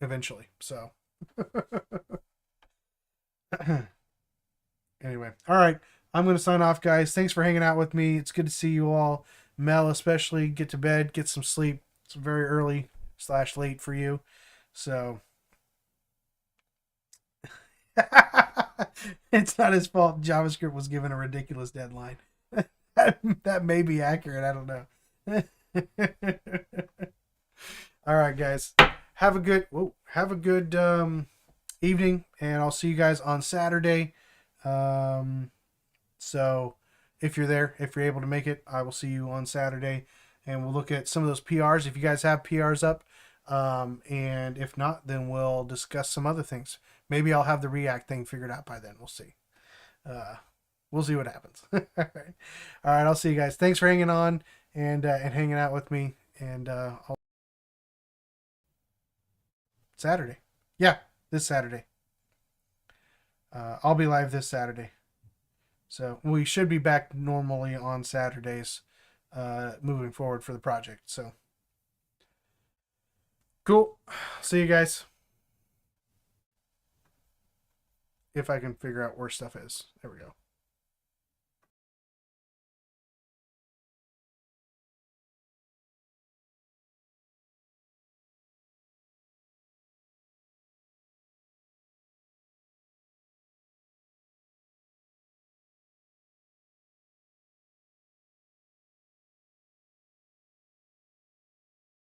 eventually. So anyway, all right. I'm going to sign off, guys. Thanks for hanging out with me. It's good to see you all. Mel, especially, get to bed, get some sleep. It's very early / late for you. So it's not his fault. JavaScript was given a ridiculous deadline. That may be accurate. I don't know. All right, guys. Have a good evening, and I'll see you guys on Saturday. Um, so if you're there, if you're able to make it, I will see you on Saturday, and we'll look at some of those PRs if you guys have PRs up. And if not, then we'll discuss some other things. Maybe I'll have the React thing figured out by then. We'll see. Uh, we'll see what happens. All right. All right. I'll see you guys. Thanks for hanging on and hanging out with me. And Saturday. Yeah, this Saturday. I'll be live this Saturday. So we should be back normally on Saturdays moving forward for the project. So cool. See you guys. If I can figure out where stuff is. There we go.